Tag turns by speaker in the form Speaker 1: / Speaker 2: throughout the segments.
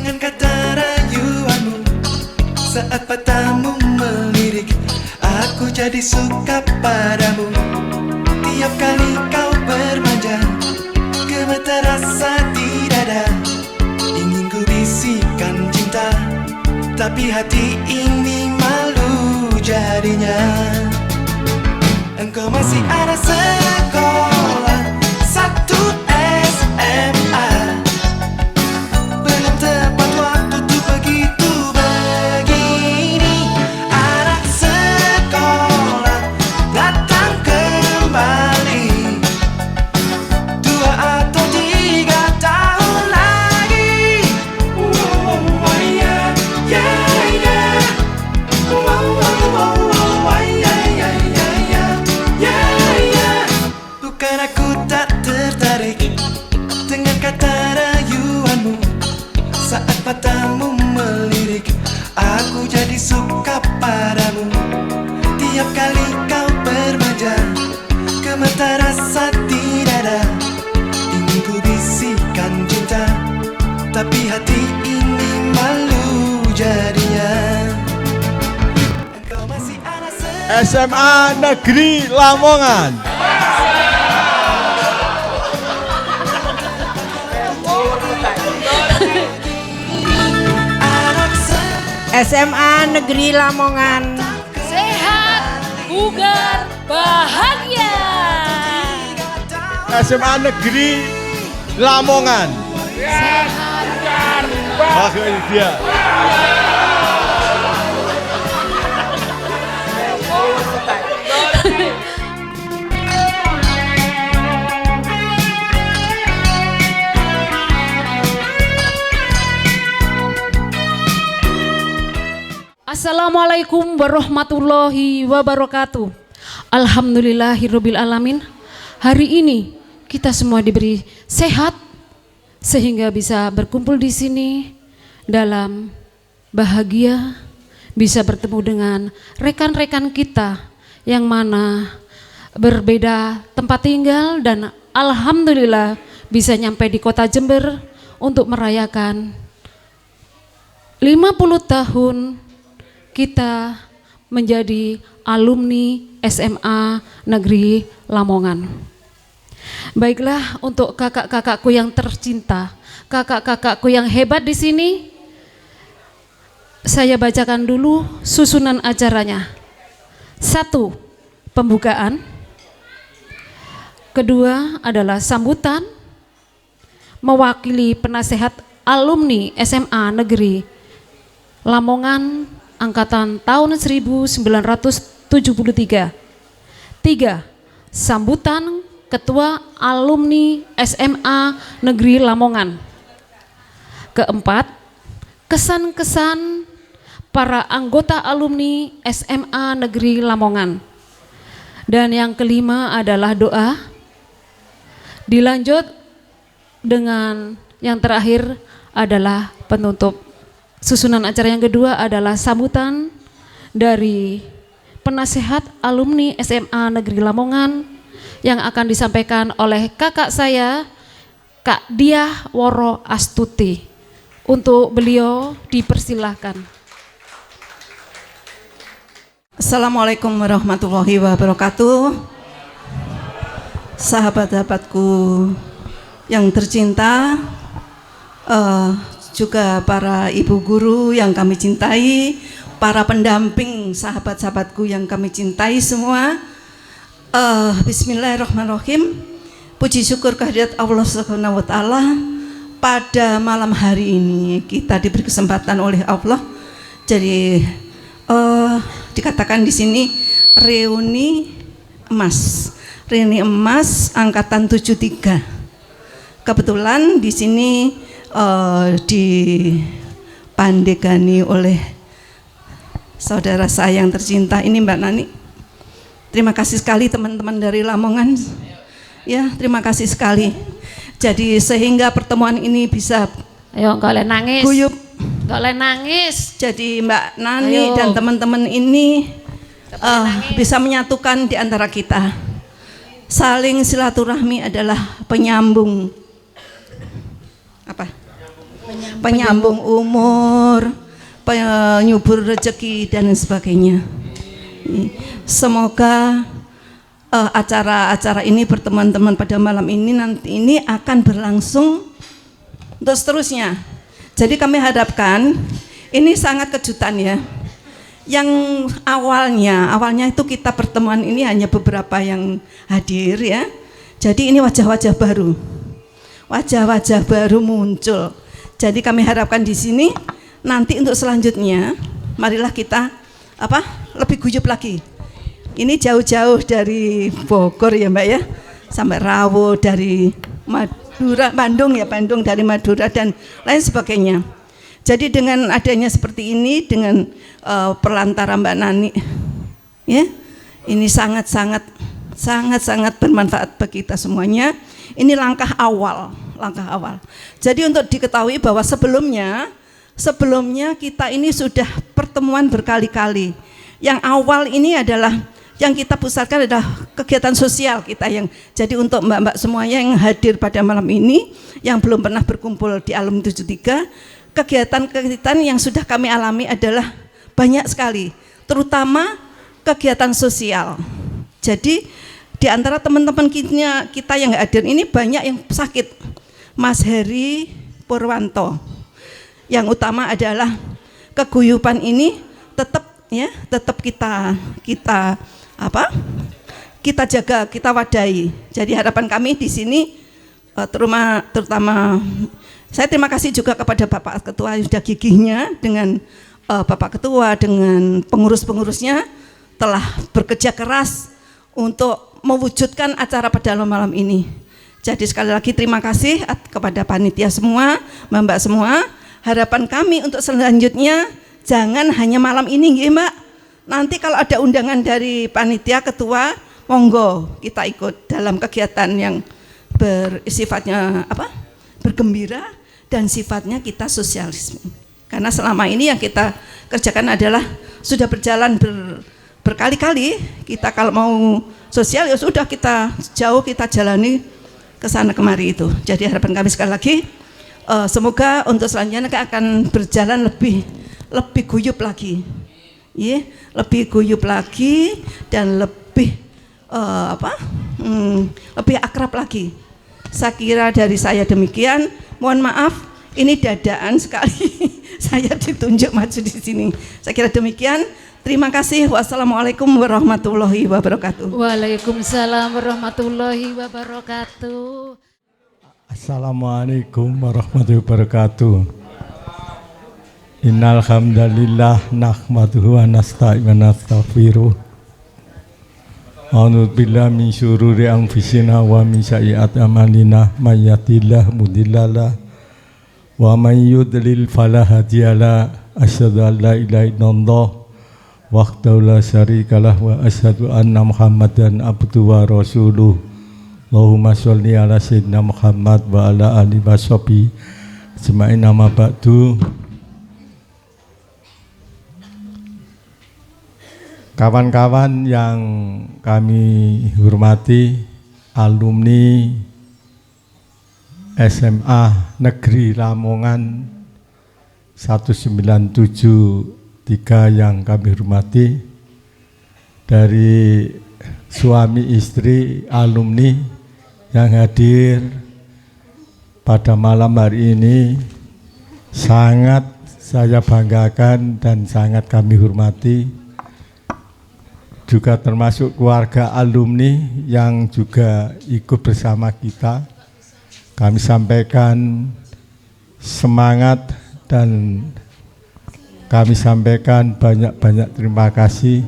Speaker 1: Dengan kata rayuanmu, saat matamu melirik, aku jadi suka padamu. Tiap kali kau bermanja, gemetar rasa di dada. Ingin ku bisikan cinta, tapi hati ini malu jadinya. Engkau masih ada sekolah, satu SMA. Belum tepat waktu tuh begitu begini. Anak sekolah datang kembali 2 atau 3 tahun lagi. Oh yeah, yeah, yeah. Oh, oh, oh, oh, yeah, yeah, yeah, yeah, yeah, yeah. Bukan aku tak tertarik dengan kata rayuanmu, saat matamu melirik, aku jadi suka padamu. Tiap kali kau bermanja, gemetar rasa di dada. Ingin ku bisikan cinta, tapi hati ini malu jadinya. Engkau masih anak
Speaker 2: SMA Negeri Lamongan.
Speaker 3: SMA Negeri Lamongan.
Speaker 4: Sehat, bugar, bahagia.
Speaker 2: SMA Negeri Lamongan.
Speaker 4: Sehat,
Speaker 2: Bahagia dia.
Speaker 4: Assalamualaikum warahmatullahi wabarakatuh. Alhamdulillahirabbil alamin. Hari ini kita semua diberi sehat sehingga bisa berkumpul di sini dalam bahagia, bisa bertemu dengan rekan-rekan kita yang mana berbeda tempat tinggal, dan alhamdulillah bisa nyampe di kota Jember untuk merayakan 50 tahun kita menjadi alumni SMA Negeri Lamongan. Baiklah, untuk kakak-kakakku yang tercinta, kakak-kakakku yang hebat di sini, saya bacakan dulu susunan acaranya. 1. Pembukaan. Kedua adalah sambutan mewakili penasehat alumni SMA Negeri Lamongan angkatan tahun 1973. 3. Sambutan Ketua Alumni SMA Negeri Lamongan. Keempat, kesan-kesan para anggota alumni SMA Negeri Lamongan. Dan yang kelima adalah doa. Dilanjut dengan yang terakhir adalah penutup. Susunan acara yang kedua adalah sambutan dari penasehat alumni SMA Negeri Lamongan yang akan disampaikan oleh kakak saya, Kak Diah Woro Astuti. Untuk beliau dipersilahkan.
Speaker 3: Assalamualaikum warahmatullahi wabarakatuh. Sahabat-sahabatku yang tercinta, juga para ibu guru yang kami cintai, para pendamping sahabat-sahabatku yang kami cintai semua. Bismillahirrahmanirrahim. Puji syukur kehadirat Allah Subhanahu wa taala. Pada malam hari ini kita diberi kesempatan oleh Allah. Jadi dikatakan di sini reuni emas angkatan 73. Kebetulan di sini dipandegani oleh saudara saya yang tercinta ini, Mbak Nani. Terima kasih sekali teman-teman dari Lamongan. Ya, terima kasih sekali. Jadi sehingga pertemuan ini bisa
Speaker 4: Ayo, enggak boleh nangis.
Speaker 3: guyup.
Speaker 4: Enggak boleh nangis.
Speaker 3: Jadi Mbak Nani
Speaker 4: Ayo.
Speaker 3: dan teman-teman ini
Speaker 4: nangis.
Speaker 3: bisa menyatukan di antara kita. Saling silaturahmi adalah penyambung penyambung umur, penyubur rezeki dan sebagainya. Semoga acara-acara ini, pertemuan-teman pada malam ini nanti ini akan berlangsung terus seterusnya. Jadi kami harapkan ini sangat kejutan ya. Yang awalnya itu kita pertemuan ini hanya beberapa yang hadir ya. Jadi ini wajah-wajah baru. Wajah-wajah baru muncul. Jadi kami harapkan di sini nanti untuk selanjutnya marilah kita lebih guyup lagi. Ini jauh-jauh dari Bogor ya Mbak ya, sampai Rawo, dari Madura, Bandung dari Madura dan lain sebagainya. Jadi dengan adanya seperti ini, dengan perantara Mbak Nani, ya, ini sangat bermanfaat bagi kita semuanya. Ini langkah awal. Jadi untuk diketahui bahwa sebelumnya kita ini sudah pertemuan berkali-kali. Yang awal ini adalah yang kita pusatkan adalah kegiatan sosial kita yang jadi untuk mbak-mbak semuanya yang hadir pada malam ini yang belum pernah berkumpul di Alum 73, kegiatan-kegiatan yang sudah kami alami adalah banyak sekali, terutama kegiatan sosial. Jadi di antara teman-teman kita yang nggak hadir ini banyak yang sakit. Mas Heri Purwanto. Yang utama adalah keguyupan ini tetap kita jaga, kita wadahi. Jadi harapan kami di sini terutama saya terima kasih juga kepada Bapak Ketua yang sudah gigihnya dengan Bapak Ketua dengan pengurus-pengurusnya telah bekerja keras untuk mewujudkan acara pada malam ini. Jadi sekali lagi terima kasih kepada panitia semua, Mbak semua. Harapan kami untuk selanjutnya jangan hanya malam ini, Mbak. Nanti kalau ada undangan dari panitia ketua, monggo kita ikut dalam kegiatan yang bersifatnya bergembira dan sifatnya kita sosialisme. Karena selama ini yang kita kerjakan adalah sudah berjalan berkali-kali. Kita kalau mau sosial ya sudah kita jalani ke sana kemari itu. Jadi harapan kami sekali lagi semoga untuk selanjutnya akan berjalan lebih guyup lagi. Lebih guyup lagi dan lebih lebih akrab lagi. Saya kira dari saya demikian. Mohon maaf, ini dadaan sekali saya ditunjuk maju di sini. Saya kira demikian. Terima kasih. Wassalamualaikum warahmatullahi wabarakatuh.
Speaker 4: Waalaikumsalam warahmatullahi wabarakatuh.
Speaker 2: Assalamualaikum warahmatullahi wabarakatuh. Innal hamdalillah nahmaduhu wa nasta'inu wa nastaghfiruh. A'udzu billahi min syururi anfusina wa min sayyiati a'malina may yahdihillahu mudhillalah wa may yudlil fala hadiyalah. Asyhadu an la ilaha illallah wahdahu la syarikalah wa asyhadu anna Muhammadan abduhu wa rasuluh. Allahumma sholli ala sayyidina Muhammad wa ala alihi washabihi ajmain. Amma ba'du. Kawan-kawan yang kami hormati, alumni SMA Negeri Lamongan 1973 yang kami hormati, dari suami istri alumni yang hadir pada malam hari ini, sangat saya banggakan dan sangat kami hormati. Juga termasuk keluarga alumni yang juga ikut bersama kita. Kami sampaikan semangat dan kami sampaikan banyak-banyak terima kasih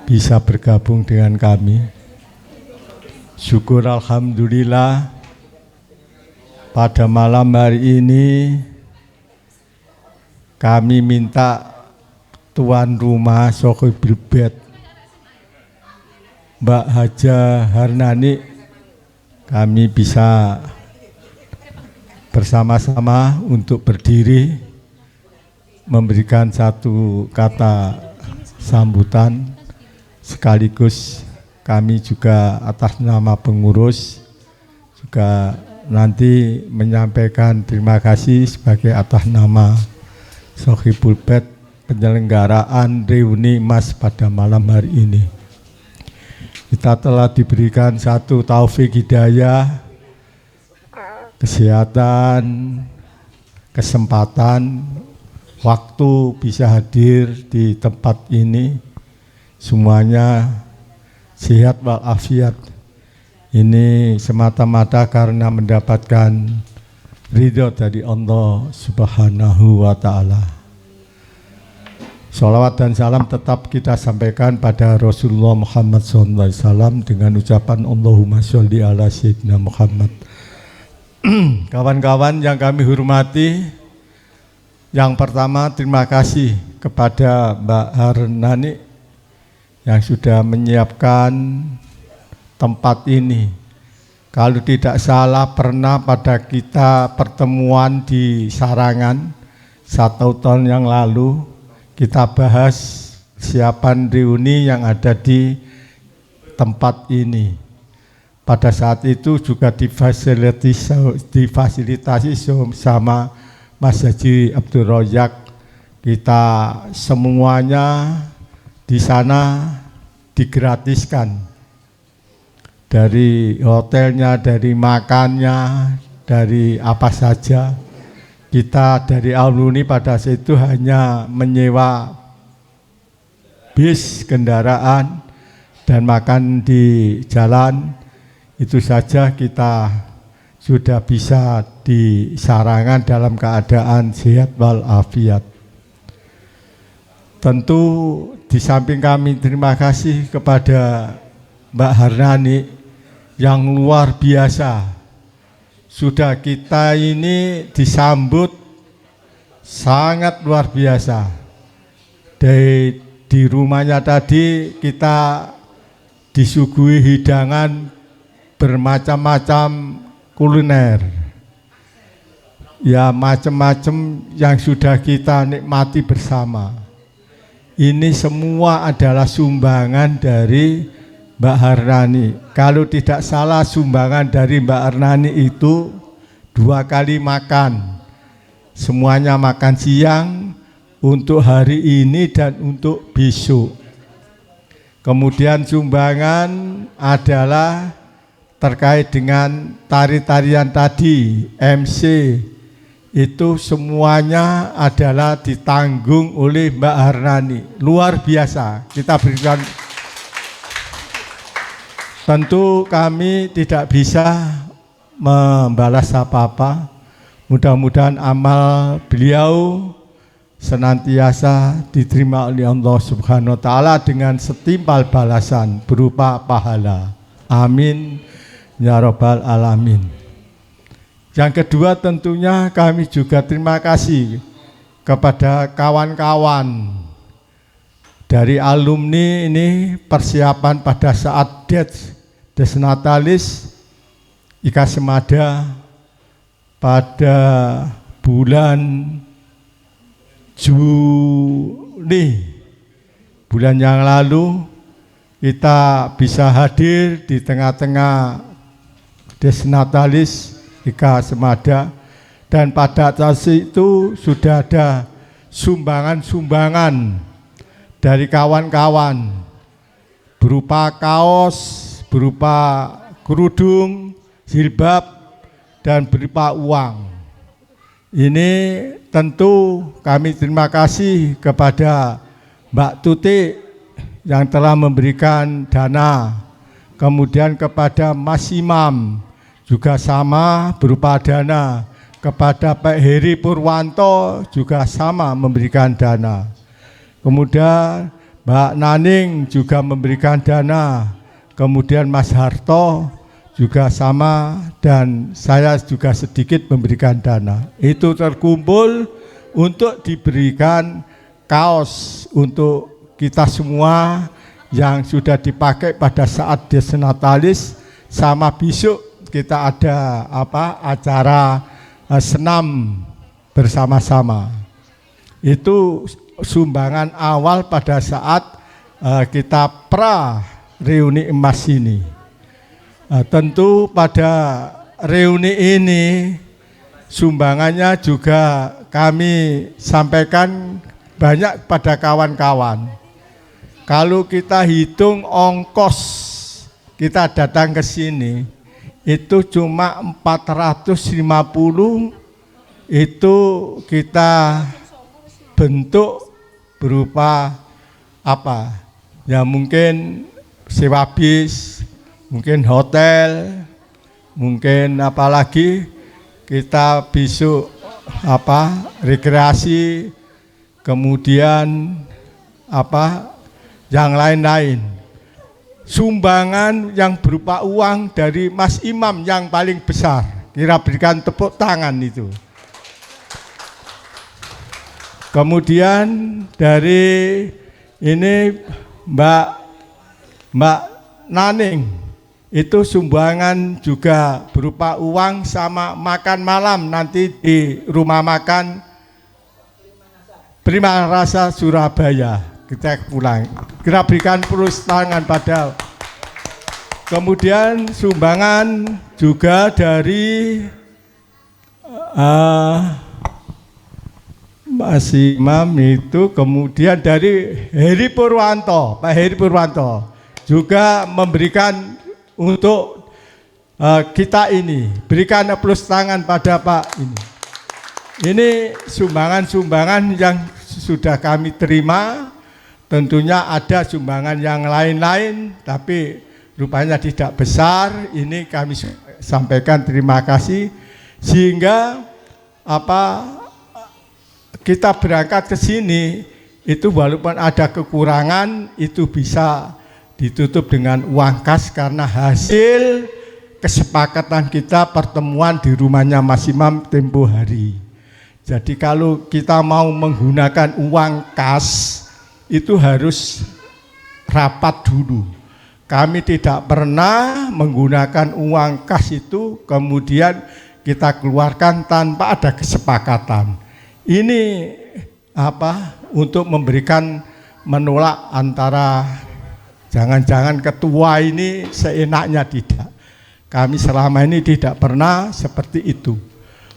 Speaker 2: bisa bergabung dengan kami. Syukur alhamdulillah pada malam hari ini kami minta tuan rumah Sohibul Bait Mbak Haja Harnani, kami bisa bersama-sama untuk berdiri memberikan satu kata sambutan, sekaligus kami juga atas nama pengurus juga nanti menyampaikan terima kasih sebagai atas nama Sohibul Bait penyelenggaraan reuni emas pada malam hari ini. Kita telah diberikan satu taufik hidayah, kesehatan, kesempatan, waktu bisa hadir di tempat ini. Semuanya sehat walafiat. Ini semata-mata karena mendapatkan ridho dari Allah Subhanahu wa ta'ala. Sholawat dan salam tetap kita sampaikan pada Rasulullah Muhammad SAW dengan ucapan Allahumma sholli ala sayyidina Muhammad. Kawan-kawan yang kami hormati, yang pertama terima kasih kepada Mbak Harnani yang sudah menyiapkan tempat ini. Kalau tidak salah pernah pada kita pertemuan di Sarangan 1 tahun yang lalu, kita bahas siapan reuni yang ada di tempat ini. Pada saat itu juga difasilitasi sama Mas Haji Abdul Razak. Kita semuanya di sana digratiskan, dari hotelnya, dari makannya, dari apa saja. Kita dari alumni pada saat itu hanya menyewa bis, kendaraan, dan makan di jalan. Itu saja kita sudah bisa di Sarangan dalam keadaan sehat walafiat. Tentu di samping kami terima kasih kepada Mbak Harnani yang luar biasa. Sudah kita ini disambut sangat luar biasa. Di rumahnya tadi kita disuguhi hidangan bermacam-macam kuliner. Ya macam-macam yang sudah kita nikmati bersama. Ini semua adalah sumbangan dari Mbak Harnani. Kalau tidak salah sumbangan dari Mbak Harnani itu 2 kali makan. Semuanya makan siang untuk hari ini dan untuk besok. Kemudian sumbangan adalah terkait dengan tari-tarian tadi, MC. Itu semuanya adalah ditanggung oleh Mbak Harnani. Luar biasa. Kita berikan. Tentu kami tidak bisa membalas apa-apa. Mudah-mudahan amal beliau senantiasa diterima oleh Allah Subhanahu wa ta'ala dengan setimpal balasan berupa pahala. Amin ya rabbal alamin. Yang kedua tentunya kami juga terima kasih kepada kawan-kawan dari alumni ini, persiapan pada saat Des Natalis Ika Semada pada bulan Juli bulan yang lalu. Kita bisa hadir di tengah-tengah Des Natalis Ika Semada, dan pada saat itu sudah ada sumbangan-sumbangan dari kawan-kawan berupa kaos, berupa kerudung, jilbab, dan berupa uang. Ini tentu kami terima kasih kepada Mbak Tuti yang telah memberikan dana, kemudian kepada Mas Imam juga sama berupa dana, kepada Pak Heri Purwanto juga sama memberikan dana, kemudian Mbak Naning juga memberikan dana, kemudian Mas Harto juga sama, dan saya juga sedikit memberikan dana. Itu terkumpul untuk diberikan kaos untuk kita semua yang sudah dipakai pada saat Des Natalis, sama besok kita ada acara senam bersama-sama. Itu sumbangan awal pada saat kita pra reuni emas ini. Tentu pada reuni ini sumbangannya juga kami sampaikan banyak pada kawan-kawan. Kalau kita hitung ongkos kita datang ke sini itu cuma 450, itu kita bentuk berupa apa? Ya mungkin sewa bis, mungkin hotel, mungkin apalagi kita besok rekreasi, kemudian yang lain-lain. Sumbangan yang berupa uang dari Mas Imam yang paling besar, kira berikan tepuk tangan itu. Kemudian dari ini Mbak Naning, itu sumbangan juga berupa uang sama makan malam nanti di rumah makan Prima Rasa Surabaya. Kita pulang, kita berikan terus tangan pada. Kemudian sumbangan juga dari Mas Imam itu, kemudian dari Heri Purwanto, Pak Heri Purwanto juga memberikan untuk kita ini. Berikan aplaus tangan pada Pak ini. Ini sumbangan-sumbangan yang sudah kami terima. Tentunya ada sumbangan yang lain-lain, tapi rupanya tidak besar. Ini kami sampaikan terima kasih, sehingga kita berangkat ke sini itu walaupun ada kekurangan itu bisa ditutup dengan uang kas karena hasil kesepakatan kita pertemuan di rumahnya Mas Imam tempo hari. Jadi kalau kita mau menggunakan uang kas itu harus rapat dulu. Kami tidak pernah menggunakan uang kas itu kemudian kita keluarkan tanpa ada kesepakatan. Ini untuk memberikan menolak antara jangan-jangan ketua ini seenaknya, tidak. Kami selama ini tidak pernah seperti itu.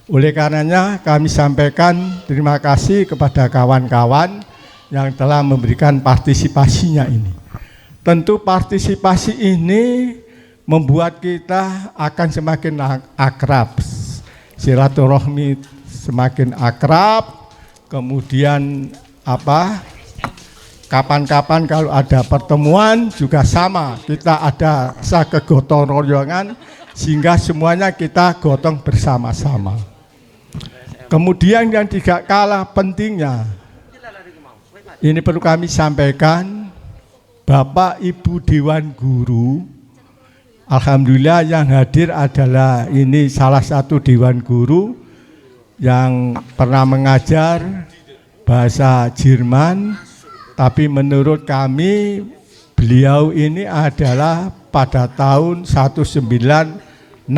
Speaker 2: Oleh karenanya kami sampaikan terima kasih kepada kawan-kawan yang telah memberikan partisipasinya ini. Tentu partisipasi ini membuat kita akan semakin akrab, silaturahmi semakin akrab, kemudian kapan-kapan kalau ada pertemuan juga sama, kita ada kegotong royongan sehingga semuanya kita gotong bersama-sama. Kemudian yang tidak kalah pentingnya, ini perlu kami sampaikan, Bapak Ibu Dewan Guru, alhamdulillah yang hadir adalah ini salah satu Dewan Guru yang pernah mengajar bahasa Jerman, tapi menurut kami beliau ini adalah pada tahun 1967,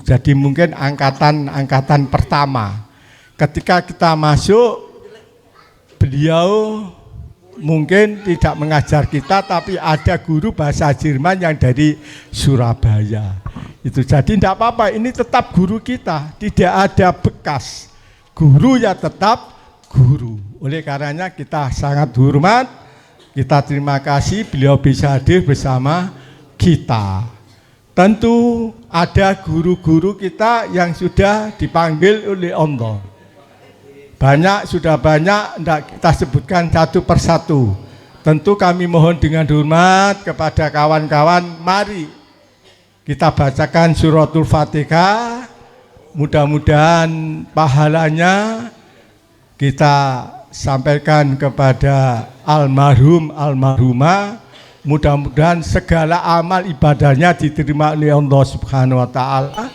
Speaker 2: jadi mungkin angkatan pertama. Ketika kita masuk, beliau mungkin tidak mengajar kita, tapi ada guru bahasa Jerman yang dari Surabaya. Itu jadi tidak apa-apa, ini tetap guru kita, tidak ada bekas. Guru ya tetap guru. Oleh karenanya kita sangat hormat, kita terima kasih beliau bisa hadir bersama kita. Tentu ada guru-guru kita yang sudah dipanggil oleh Allah. Sudah banyak, tidak kita sebutkan satu persatu. Tentu kami mohon dengan hormat kepada kawan-kawan, mari kita bacakan suratul Fatihah. Mudah-mudahan pahalanya kita sampaikan kepada almarhum almarhumah. Mudah-mudahan segala amal ibadahnya diterima oleh Allah Subhanahu wa taala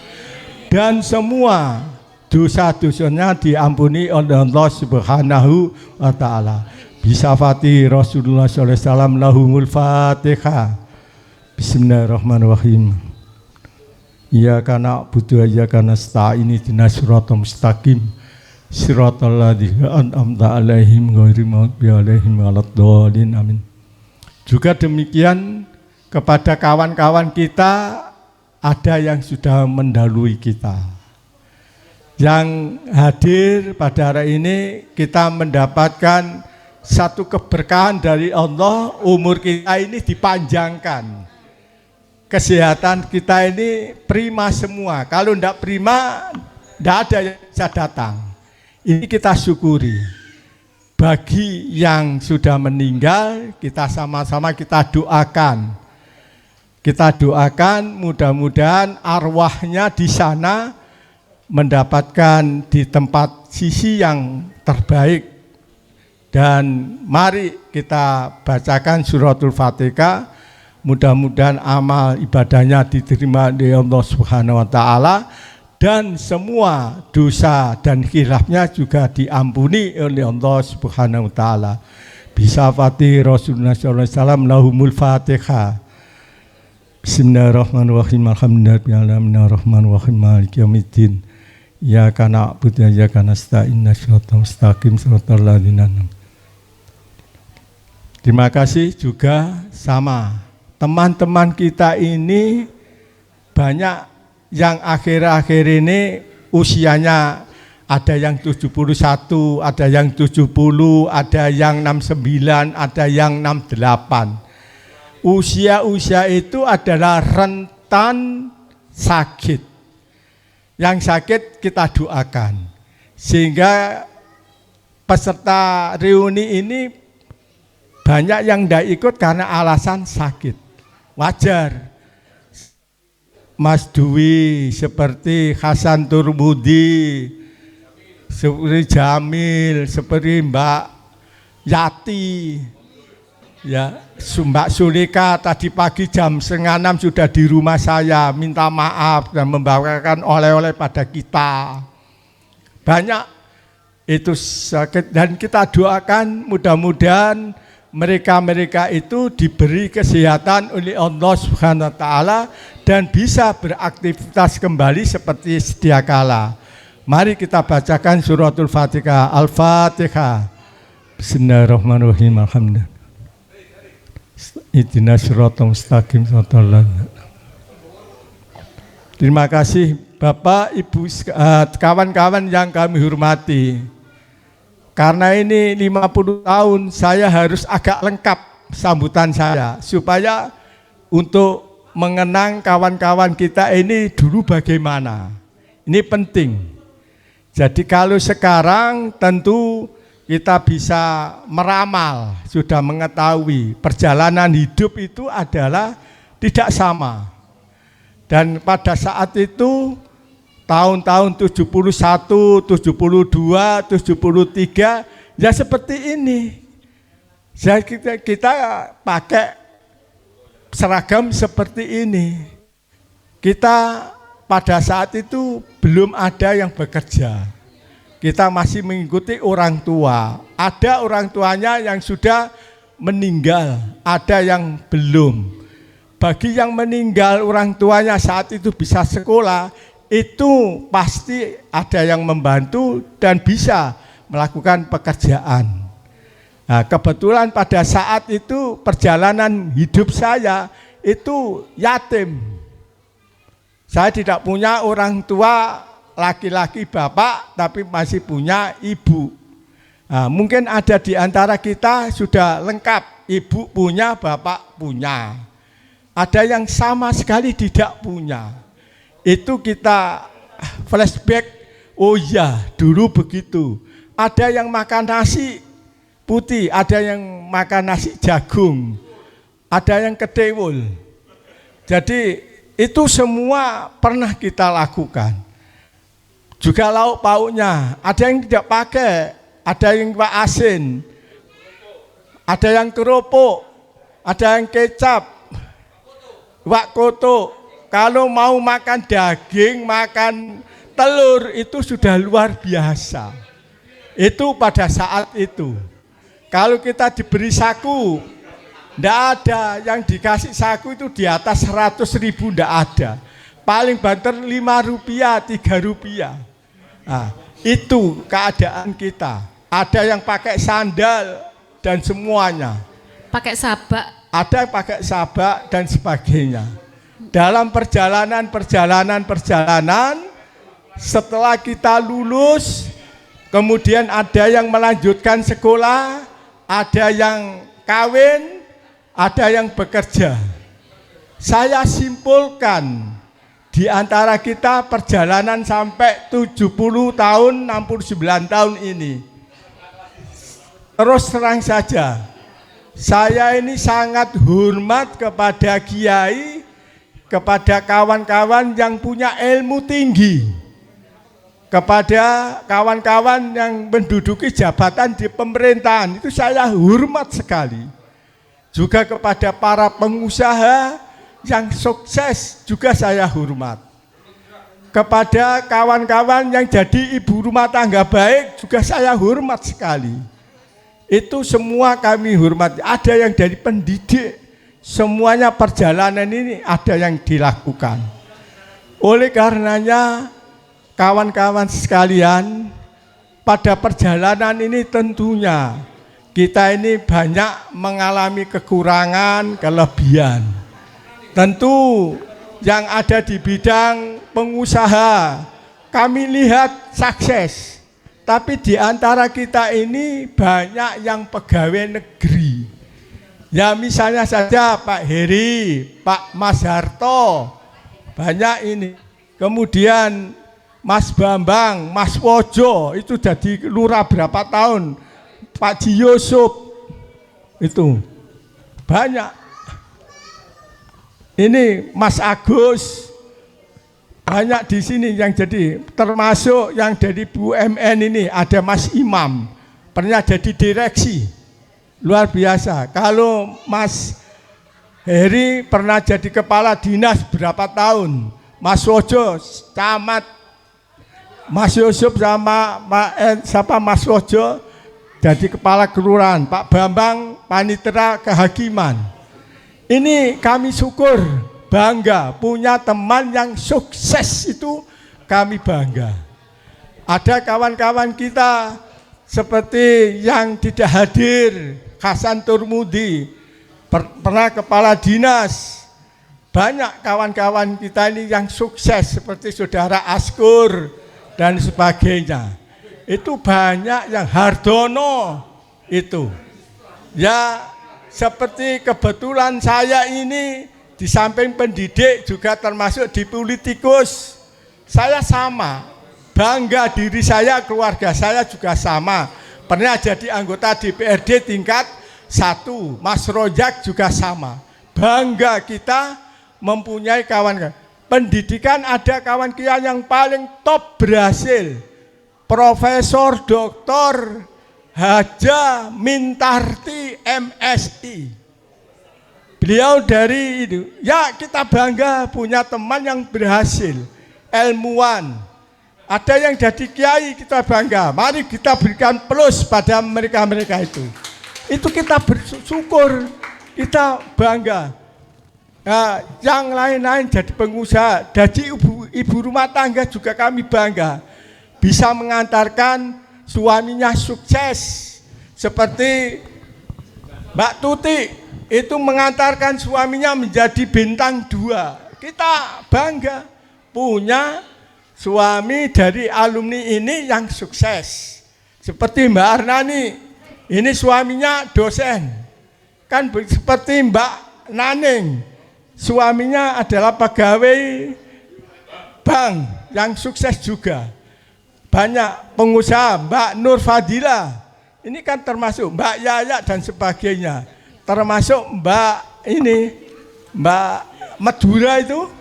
Speaker 2: dan semua dosa-dosanya diampuni oleh Allah Subhanahu wa taala. Bisafati Rasulullah sallallahu alaihi wasallam, lahumul Fatihah. Bismillahirrahmanirrahim. Iyyaka na'budu wa iyyaka nasta'in, ihdinas siratal mustaqim. Siratal ladzina an'amta 'alaihim ghairil maghdubi 'alaihim waladdallin. Amin. Juga demikian kepada kawan-kawan kita ada yang sudah mendahului kita. Yang hadir pada hari ini kita mendapatkan satu keberkahan dari Allah, umur kita ini dipanjangkan. Kesehatan kita ini prima semua. Kalau tidak prima, tidak ada yang bisa datang. Ini kita syukuri. Bagi yang sudah meninggal, kita sama-sama kita doakan. Kita doakan mudah-mudahan arwahnya di sana mendapatkan di tempat sisi yang terbaik. Dan mari kita bacakan suratul Fatihah, mudah-mudahan amal ibadahnya diterima oleh Allah Subhanahu wa taala dan semua dosa dan khilafnya juga diampuni oleh Allah Subhanahu wa taala. Bisafati Rasulullah sallallahu alaihi wasallam lahumul Fatihah. Bismillahirrahmanirrahim. Alhamdulillahirrahmanirrahim. Maliki yaumiddin. Iyyaka na'budu wa iyyaka nasta'in. Shiratal mustaqim shiratal ladzina an'amta. Terima kasih juga sama teman-teman kita ini banyak yang akhir-akhir ini usianya ada yang 71, ada yang 70, ada yang 69, ada yang 68. Usia-usia itu adalah rentan sakit. Yang sakit kita doakan. Sehingga peserta reuni ini banyak yang tidak ikut karena alasan sakit. Wajar. Mas Dwi, seperti Hasan Turbudi, seperti Jamil, seperti Mbak Yati, ya, Mbak Sulika tadi pagi jam 5:30 sudah di rumah saya minta maaf dan membawakan oleh-oleh pada kita. Banyak itu sakit dan kita doakan mudah-mudahan mereka-mereka itu diberi kesehatan oleh Allah Subhanahu wa taala dan bisa beraktivitas kembali seperti sedia kala. Mari kita bacakan suratul Fatihah. Al-Fatihah. Bismillahirrahmanirrahim. Alhamdulillah. Ihdinas siratal mustaqim shiratal ladzina. Terima kasih Bapak, Ibu, kawan-kawan yang kami hormati. Karena ini 50 tahun saya harus agak lengkap sambutan saya supaya untuk mengenang kawan-kawan kita ini dulu bagaimana. Ini penting. Jadi kalau sekarang tentu kita bisa meramal, sudah mengetahui perjalanan hidup itu adalah tidak sama. Dan pada saat itu tahun-tahun 71, 72, 73 ya seperti ini. Jadi kita pakai seragam seperti ini. Kita pada saat itu belum ada yang bekerja. Kita masih mengikuti orang tua. Ada orang tuanya yang sudah meninggal, ada yang belum. Bagi yang meninggal orang tuanya saat itu bisa sekolah, itu pasti ada yang membantu dan bisa melakukan pekerjaan. Nah, kebetulan pada saat itu perjalanan hidup saya itu yatim. Saya tidak punya orang tua laki-laki bapak, tapi masih punya ibu. Nah, mungkin ada di antara kita sudah lengkap, ibu punya, bapak punya. Ada yang sama sekali tidak punya. Itu kita flashback, oh iya dulu begitu. Ada yang makan nasi putih, ada yang makan nasi jagung, ada yang kedewul. Jadi itu semua pernah kita lakukan. Juga lauk pauknya, ada yang tidak pakai, ada yang pak asin, ada yang kerupuk, ada yang kecap, wak koto. Kalau mau makan daging, makan telur itu sudah luar biasa. Itu pada saat itu. Kalau kita diberi saku, tidak ada. Yang dikasih saku itu di atas 100.000 tidak ada. Paling banter 5 rupiah, 3 rupiah. Nah, itu keadaan kita. Ada yang pakai sandal dan semuanya.
Speaker 4: Pakai sabak.
Speaker 2: Ada yang pakai sabak dan sebagainya. dalam perjalanan setelah kita lulus, kemudian ada yang melanjutkan sekolah, ada yang kawin, ada yang bekerja. Saya simpulkan di antara kita perjalanan sampai 70 tahun, 69 tahun ini. Terus terang saja, saya ini sangat hormat kepada kiai, kepada kawan-kawan yang punya ilmu tinggi, kepada kawan-kawan yang menduduki jabatan di pemerintahan, itu saya hormat sekali. Juga kepada para pengusaha yang sukses juga saya hormat. Kepada kawan-kawan yang jadi ibu rumah tangga baik juga saya hormat sekali. Itu semua kami hormati. Ada yang dari pendidik, semuanya perjalanan ini ada yang dilakukan. Oleh karenanya kawan-kawan sekalian, pada perjalanan ini tentunya kita ini banyak mengalami kekurangan, kelebihan. Tentu yang ada di bidang pengusaha kami lihat sukses, tapi di antara kita ini banyak yang pegawai negeri. Ya misalnya saja Pak Heri, Pak Mas Harto, banyak ini. Kemudian Mas Bambang, Mas Wojo, itu jadi lurah berapa tahun. Pak Ji Yusuf, itu banyak. Ini Mas Agus, banyak di sini yang jadi, termasuk yang dari BUMN ini ada Mas Imam, pernah jadi direksi, luar biasa. Kalau Mas Heri pernah jadi kepala dinas berapa tahun, Mas Wojo camat, Mas Yusuf sama Mas Wojo jadi kepala kelurahan, Pak Bambang panitera kehakiman. Ini kami syukur, bangga punya teman yang sukses, itu kami bangga. Ada kawan-kawan kita seperti yang tidak hadir, Hasan Turmudi, pernah kepala dinas. Banyak kawan-kawan kita ini yang sukses seperti saudara Askur dan sebagainya. Itu banyak yang Hardono itu. Ya seperti kebetulan saya ini di samping pendidik juga termasuk di politikus. Saya sama, bangga diri saya, keluarga saya juga sama. Pernah jadi anggota DPRD tingkat 1, Mas Rojak juga sama. Bangga kita mempunyai kawan-kawan. Pendidikan ada kawan kita yang paling top berhasil. Profesor Dr. Haja Mintarti MSI. Beliau dari itu. Ya kita bangga punya teman yang berhasil, ilmuwan. Ada yang jadi kiai, kita bangga. Mari kita berikan plus pada mereka-mereka itu. Itu kita bersyukur, kita bangga. Nah, yang lain-lain jadi pengusaha, jadi ibu rumah tangga juga kami bangga. Bisa mengantarkan suaminya sukses. Seperti Mbak Tuti, itu mengantarkan suaminya menjadi bintang 2. Kita bangga punya suami dari alumni ini yang sukses. Seperti Mbak Arnani, ini suaminya dosen. Kan seperti Mbak Naning, suaminya adalah pegawai bank yang sukses juga. Banyak pengusaha, Mbak Nur Fadila, ini kan termasuk Mbak Yaya dan sebagainya. Termasuk Mbak ini, Mbak Madura itu,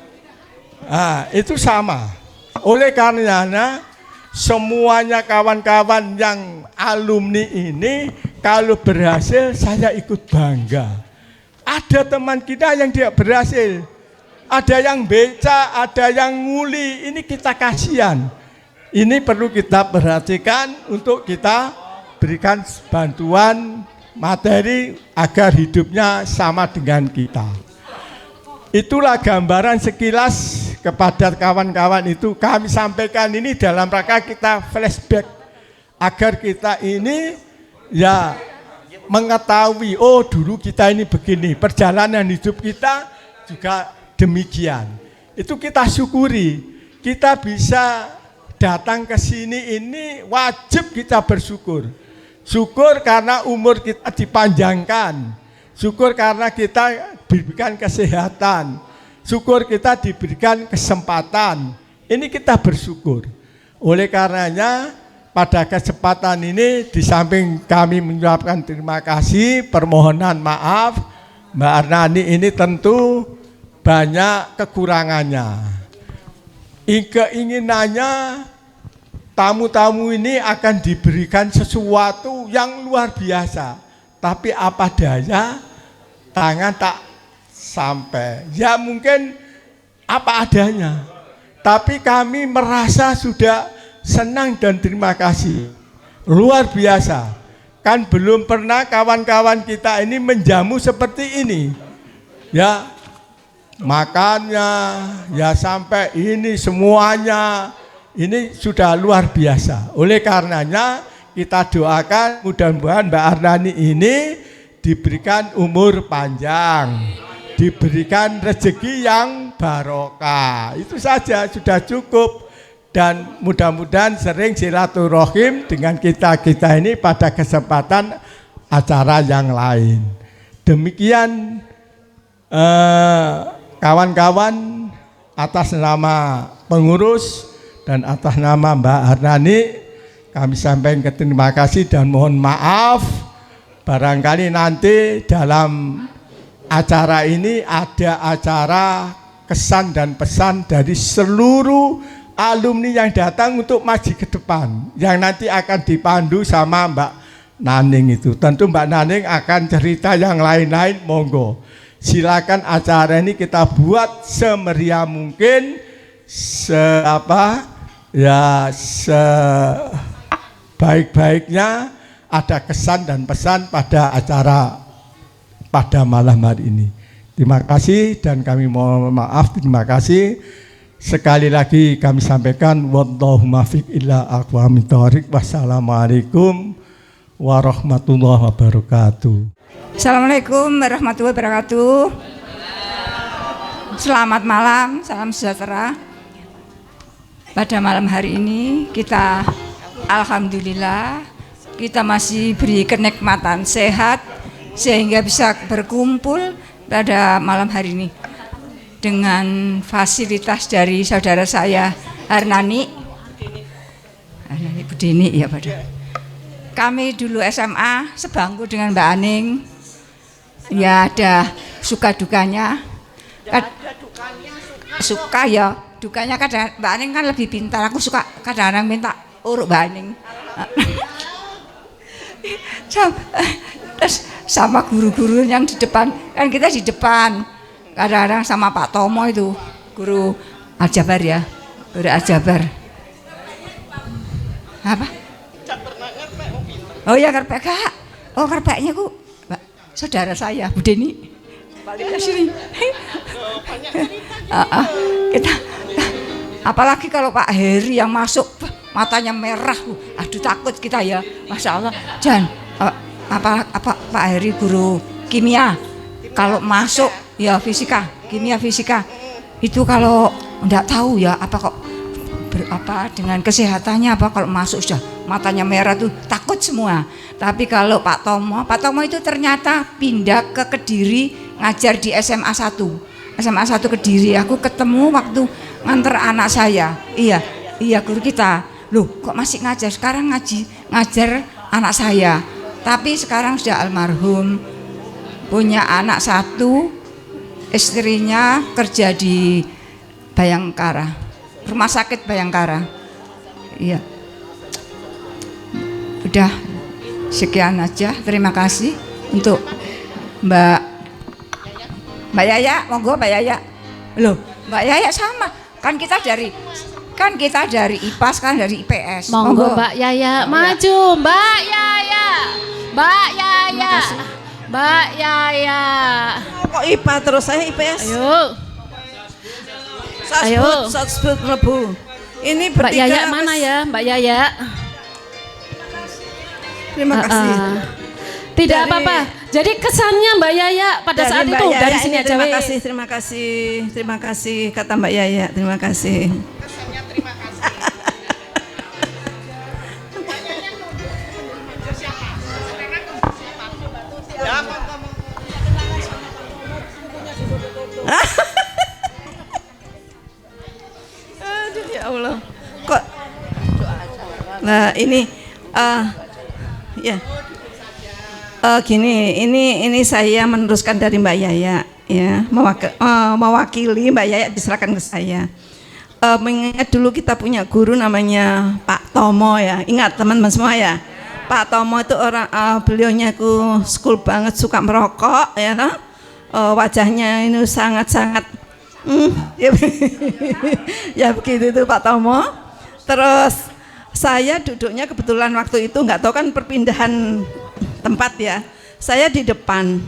Speaker 2: nah, itu sama. Oleh karenanya semuanya kawan-kawan yang alumni ini kalau berhasil saya ikut bangga. Ada teman kita yang tidak berhasil, ada yang beca, ada yang nguli, ini kita kasihan. Ini perlu kita perhatikan untuk kita berikan bantuan materi agar hidupnya sama dengan kita. Itulah gambaran sekilas kepada kawan-kawan itu kami sampaikan ini dalam rangka kita flashback agar kita ini ya mengetahui, oh dulu kita ini begini, perjalanan hidup kita juga demikian. Itu kita syukuri. Kita bisa datang ke sini ini wajib kita bersyukur. Syukur karena umur kita dipanjangkan. Syukur karena kita diberikan kesehatan. Syukur kita diberikan kesempatan. Ini kita bersyukur. Oleh karenanya pada kesempatan ini di samping kami mengucapkan terima kasih, permohonan maaf, Mbak Arnani ini tentu banyak kekurangannya. Keinginannya tamu-tamu ini akan diberikan sesuatu yang luar biasa. Tapi apa daya, tangan tak sampai. Ya mungkin apa adanya. Tapi kami merasa sudah senang dan terima kasih. Luar biasa. Kan belum pernah kawan-kawan kita ini menjamu seperti ini. Ya, makannya, ya sampai ini semuanya, ini sudah luar biasa. Oleh karenanya kita doakan mudah-mudahan Mbak Arnani ini diberikan umur panjang, diberikan rezeki yang barokah. Itu saja sudah cukup. Dan mudah-mudahan sering silaturahim dengan kita-kita ini pada kesempatan acara yang lain. Demikian kawan-kawan, atas nama pengurus dan atas nama Mbak Arnani kami sampaikan terima kasih dan mohon maaf. Barangkali nanti dalam acara ini ada acara kesan dan pesan dari seluruh alumni yang datang untuk maju ke depan, yang nanti akan dipandu sama Mbak Naning itu. Tentu Mbak Naning akan cerita yang lain-lain, monggo. Silakan acara ini kita buat semeriah mungkin, sebaik-baiknya, ada kesan dan pesan pada acara pada malam hari ini. Terima kasih dan kami mohon maaf, terima kasih. Sekali lagi kami sampaikan wallahu muwaffiq ila aqwamit thoriq. Wassalamualaikum warahmatullahi wabarakatuh.
Speaker 5: Assalamualaikum warahmatullahi wabarakatuh. Selamat malam, salam sejahtera. Pada malam hari ini kita alhamdulillah kita masih beri kenikmatan sehat sehingga bisa berkumpul pada malam hari ini dengan fasilitas dari saudara saya Arnani Budini ya pada. Kami dulu SMA sebangku dengan Mbak Aning. Ya ada suka dukanya. Suka ya, dukanya kadang Mbak Aning kan lebih pintar. Aku suka kadang-kadang minta uruk Mbak Aning. Terus sama guru-guru yang di depan, kan kita di depan. Kadang-kadang sama Pak Tomo itu, guru aljabar ya, guru aljabar. Apa? Oh ya kerpek kak. Oh kerpeknya ku, saudara saya Bu Deni. Balik ke sini. Kita, apalagi kalau Pak Heri yang masuk, matanya merah, aduh takut kita ya, masya Allah. Jan, apa Pak Heri guru kimia, kalau masuk ya fisika, kimia fisika, itu kalau enggak tahu ya apa kok berapa dengan kesehatannya apa kalau masuk sudah matanya merah tuh takut semua. Tapi kalau Pak Tomo itu ternyata pindah ke Kediri ngajar di SMA 1 Kediri. Aku ketemu waktu nganter anak saya. Iya guru kita. Loh kok masih ngajar? Sekarang ngajar anak saya. Tapi sekarang sudah almarhum, punya anak 1, istrinya kerja di Bayangkara, rumah sakit Bayangkara. Iya. Udah sekian aja. Terima kasih untuk Mbak Yaya, monggo Mbak Yaya. Loh, Mbak Yaya sama. Kan kita dari IPAS, kan dari IPS.
Speaker 4: Monggo Mbak Yaya maju, Mbak Yaya. Mbak Yaya. Mbak Yaya.
Speaker 3: Kok IPA terus, saya IPS.
Speaker 4: Ayo.
Speaker 3: Satsbut mlebu. Ini
Speaker 4: Mbak Yaya mana ya, Mbak Yaya?
Speaker 3: Terima kasih.
Speaker 4: Tidak
Speaker 3: Dari-
Speaker 4: apa-apa. Jadi kesannya Mbak Yaya pada saat
Speaker 3: Mbak
Speaker 4: itu
Speaker 3: Yaya
Speaker 4: dari sini
Speaker 3: ini,
Speaker 4: aja.
Speaker 3: terima kasih kata Mbak Yaya, terima kasih. Aduh ya Allah, kok? Nah ini, ya. Gini, ini saya meneruskan dari Mbak Yaya, ya, mewakili Mbak Yaya diserahkan ke saya. Mengingat dulu kita punya guru namanya Pak Tomo ya, ingat teman-teman semua ya. Pak Tomo itu orang, beliaunya ku school banget, suka merokok ya, wajahnya ini sangat-sangat, ya, ya begitu itu Pak Tomo. Terus saya duduknya kebetulan waktu itu nggak tahu kan perpindahan tempat ya, saya di depan.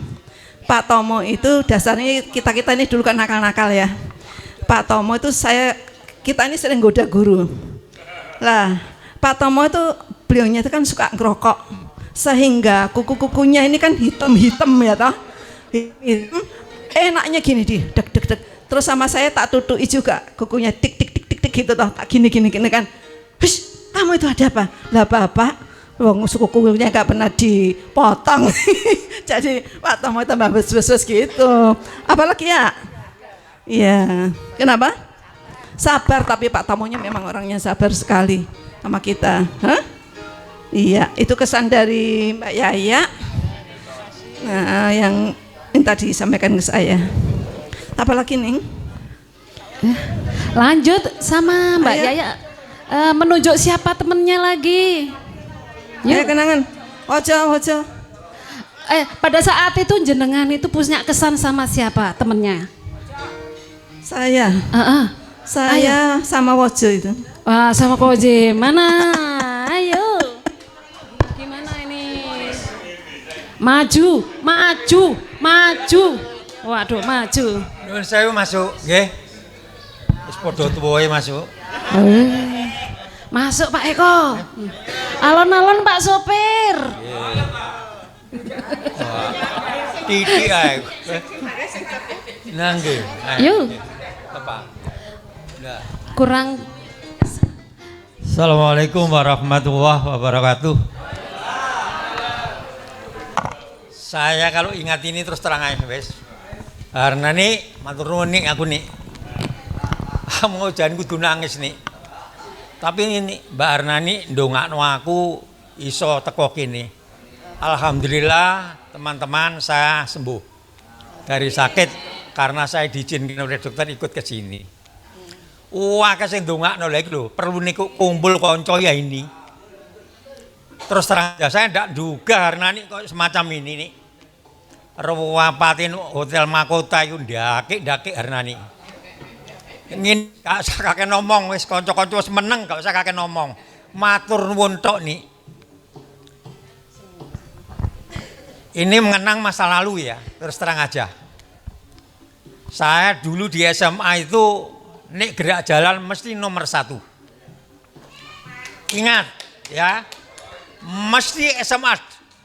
Speaker 3: Pak Tomo itu dasarnya kita ini dulu kan nakal-nakal ya. Pak Tomo itu kita ini sering goda guru lah. Pak Tomo itu beliaunya itu kan suka ngerokok, sehingga kuku-kukunya ini kan hitam-hitam ya toh. Enaknya gini di dek. Terus sama saya tak tutui juga kukunya tik gitu toh, tak gini kan. Hush, kamu itu ada apa? Lah Bapak, wong kukunya nggak pernah dipotong. Jadi Pak Tomo tambah bes-bes gitu. Apalagi ya? Iya. Kenapa? Sabar, tapi Pak Tomonya memang orangnya sabar sekali sama kita. Hah? Iya, itu kesan dari Mbak Yaya. Nah, yang tadi disampaikan ke saya. Apalagi nih?
Speaker 4: Lanjut sama Mbak
Speaker 3: Ayo.
Speaker 4: Yaya, menunjuk siapa temennya lagi.
Speaker 3: Ya kenangan. Ojo.
Speaker 4: Pada saat itu jenengan itu punya kesan sama siapa temennya?
Speaker 3: Saya
Speaker 4: Ayo.
Speaker 3: sama Wojo itu.
Speaker 4: Wah, sama Koje. Mana? Ayo. Gimana ini? Maju. Waduh, maju.
Speaker 6: Nuwun sewu masuk, nggih. Wis padha tuwae masuk.
Speaker 4: Masuk Pak Eko. Alon-alon Pak sopir.
Speaker 6: Titik ae. Nah nggih.
Speaker 4: Yuk.
Speaker 6: Apa? Nah.
Speaker 4: Kurang.
Speaker 6: Assalamualaikum warahmatullahi wabarakatuh. Saya kalau ingat ini terus terang aja wes. Karena nih matur nuwun nih aku nih. Mau jangan kudu nangis nih. Tapi ini Mbak Arnani ndongakno aku iso teko kene. Alhamdulillah teman-teman saya sembuh dari sakit karena saya diizinkan oleh dokter ikut ke sini. Wah kasih ndongakno lagi lho, perlu niku kumpul konco ya ini. Terus terang aja saya ndak duga Arnani kok semacam ini nih. Rawapatin hotel Mahkota itu ndake Arnani. Ingin gak usah kakek ngomong wis kanca-kanca wis meneng gak usah kakek ngomong. Matur nuwun tok nih. Ini mengenang masa lalu ya, terus terang aja. Saya dulu di SMA itu nek gerak jalan mesti nomor 1. Ingat ya, mesti SMA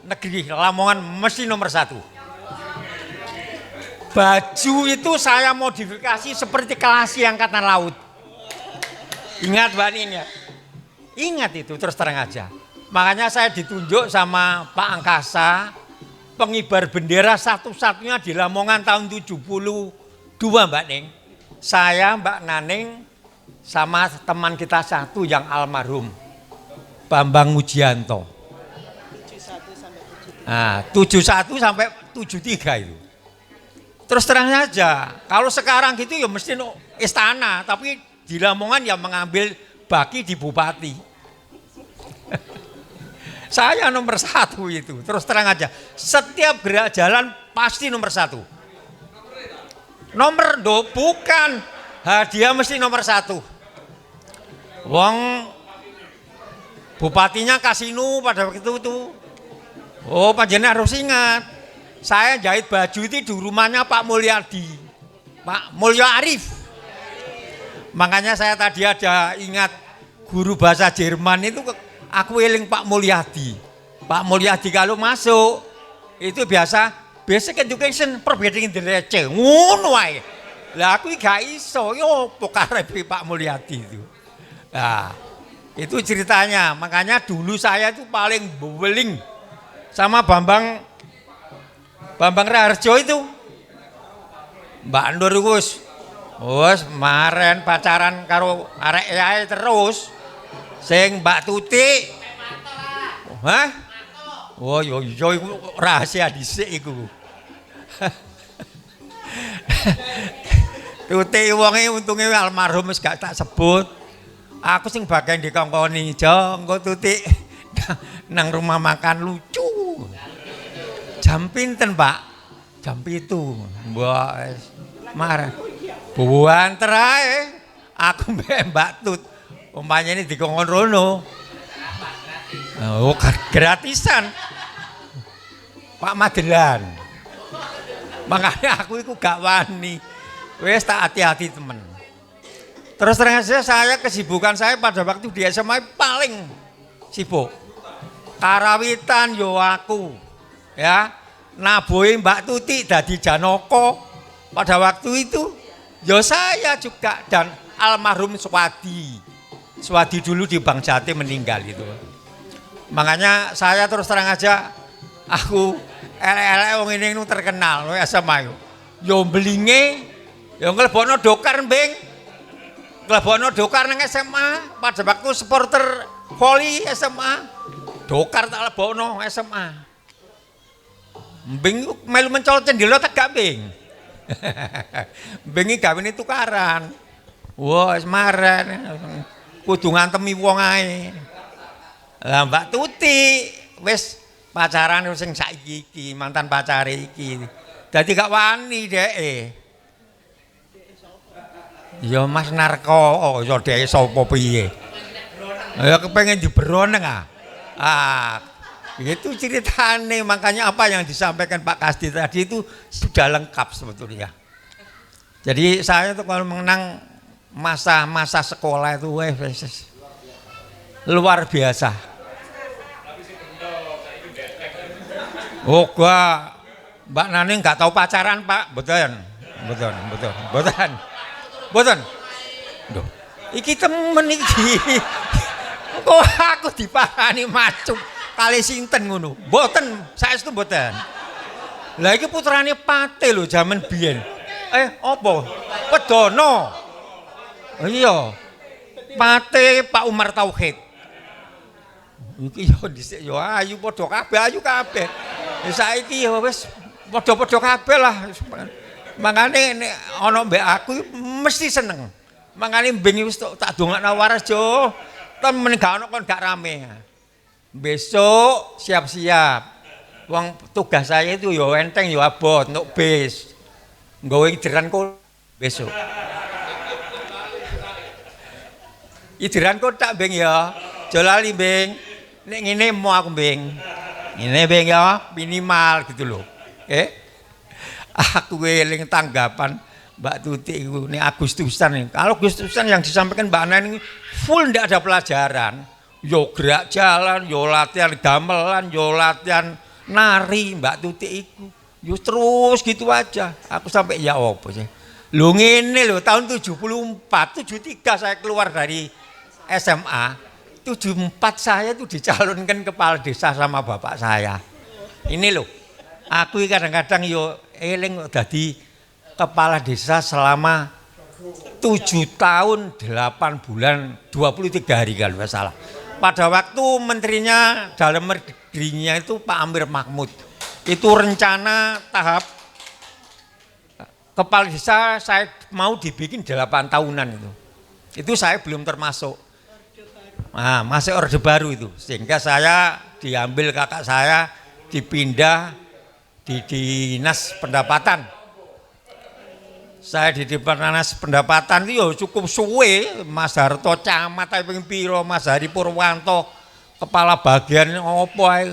Speaker 6: negeri Lamongan mesti nomor 1. Baju itu saya modifikasi seperti kelas angkatan laut. Ingat Mbak Nin ya? Ingat itu terus terang aja. Makanya saya ditunjuk sama Pak Angkasa pengibar bendera satu-satunya di Lamongan tahun 72 Mbak Ning. Saya Mbak Naning sama teman kita satu yang almarhum Bambang Mujianto. 71 sampai 73 itu. Terus terang saja, kalau sekarang gitu ya mesti istana, tapi di Lamongan ya mengambil baki di bupati. Saya nomor 1 itu, terus terang aja. Setiap gerak jalan pasti nomor 1. Nomor bukan hadiah mesti nomor 1. Wong bupatinya kasino pada waktu itu. Oh panjenengan harus ingat. Saya jahit baju itu di rumahnya Pak Mulyadi, Pak Mulyo Arif. Makanya saya tadi ada ingat guru bahasa Jerman itu aku eling Pak Mulyadi. Pak Mulyadi kalau masuk Itu biasa basic education perbedaan derece ngono wae. Lah aku gak iso yo opo karepe Pak Mulyadi itu. Nah, itu ceritanya. Makanya dulu saya itu paling beweling sama Bambang Raharjo itu. Mbak Nur wis maren pacaran karo arek ae terus. Sing Mbak Tuti. Hah? Oh yo iku rahasia dhisik iku. Tuti wonge untunge almarhum wis gak tak sebut. Aku sing bagian dikongkoni, "Jo, engko Tuti nang rumah makan lucu." Jam pinten, Pak? Jam 7. Mbak marah. Buanter ae. Aku Mbak Tut. Umpamanya ini dikongkon rono. Oh, gratisan. Pak Magelan. Makanya aku itu gak wani. Wes tak hati-hati temen. Terus terang saja saya kesibukan saya pada waktu di SMA paling sibuk. Karawitan yo aku. Ya. Naboe Mbak Tuti dadi Janoko. Pada waktu itu yo saya juga dan almarhum Swadi. Swadi dulu di Bank Jati meninggal itu. Makanya saya terus terang aja aku elek-elek wong ini terkenal SMA yo belinge yo nglebokno dokar mbing. Nglebokno dokar nang SMA pada waktu supporter voli SMA. Dokar tak lebokno SMA. Mbing melu mencolot cendela tak gak mbing. Mbing iki gawene tukaran. Wah, wis maren. Kudu ngantemi wong ae. Lah Mbak Tuti wis pacaran sing saiki iki, mantan pacare iki. Dadi gak wani dheke. Ya Mas Narko, ya dheke sapa piye? Ya kepengin diberoneng ah. Ah, itu ceritane, makanya apa yang disampaikan Pak Kasdi tadi itu sudah lengkap sebetulnya. Jadi saya tuh kalau mengenang masa-masa sekolah itu luar biasa. Oh gua Mbak Nani nggak tahu pacaran Pak, betul. Duh, iki temen iki. Kok aku diparani macuk kali sinten ngono. Mboten, saestu mboten. Lah iki putrane Pate lho jaman biyen. Apa? Pedono. Iya. Pate Pak Umar Tauhid. Iki yo dhisik yo ayu padha kabeh, ayu kabeh. Ya saiki yo wis padha-padha kabeh lah. Mangane nek ana mbek aku mesti seneng. Mangane mbing wis tak dongakno waras jo. Temen gak ono kon gak rame. Besok siap-siap. Wong tugas saya itu yo enteng yo abot untuk bis. Nggawe jiranku besok. Jiranku tak beng ya. Jolali beng. Nek ngene mau aku beng. Ngene beng ya minimal gitu loh. Aku eling tanggapan Mbak Tuti itu ini Agustusan nih. Kalau Agustusan yang disampaikan Mbak Nani full ndak ada pelajaran. Yo gerak jalan, yo latihan gamelan, yo latihan nari Mbak Tuti itu. Yo terus gitu aja. Aku sampai ya apa sih. Lho ngene lho tahun 74, 73 saya keluar dari SMA. 74 saya itu dicalonkan kepala desa sama bapak saya. Ini loh. Aku kadang-kadang yo eling dadi kepala desa selama 7 tahun 8 bulan 23 hari kalau nggak salah. Pada waktu menterinya dalam negerinya itu Pak Amir Mahmud. Itu rencana tahap kepala desa saya mau dibikin 8 tahunan itu. Itu saya belum termasuk. Nah, masih orde baru itu. Sehingga saya diambil kakak saya dipindah di dinas pendapatan. Saya di Dinas Pendapatan itu ya cukup suwe. Mas Harto camat ping piro, Mas Hari Purwanto kepala bagian apa ae.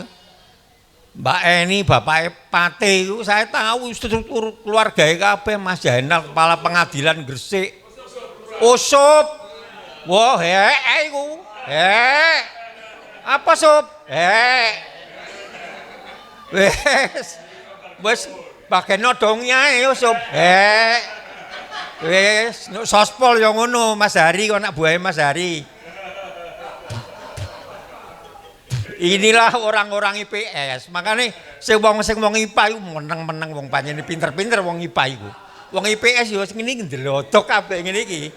Speaker 6: Mbak Eni bapak Pate itu saya tahu struktur keluarga kabeh. Mas Jainal kepala pengadilan Gresik. Usup. Wah, iku. Apa sup? Wis bagian nodongnya Yusuf. Wis sospol yang ngono Mas Hari kok anak buahnya Mas Hari. Inilah orang-orang IPS. Makanya sing wong IPA iku meneng-meneng wong panjenengan pinter-pinter wong IPA iku. Wong IPS yo sing ngene ndelodok kabeh ngene iki.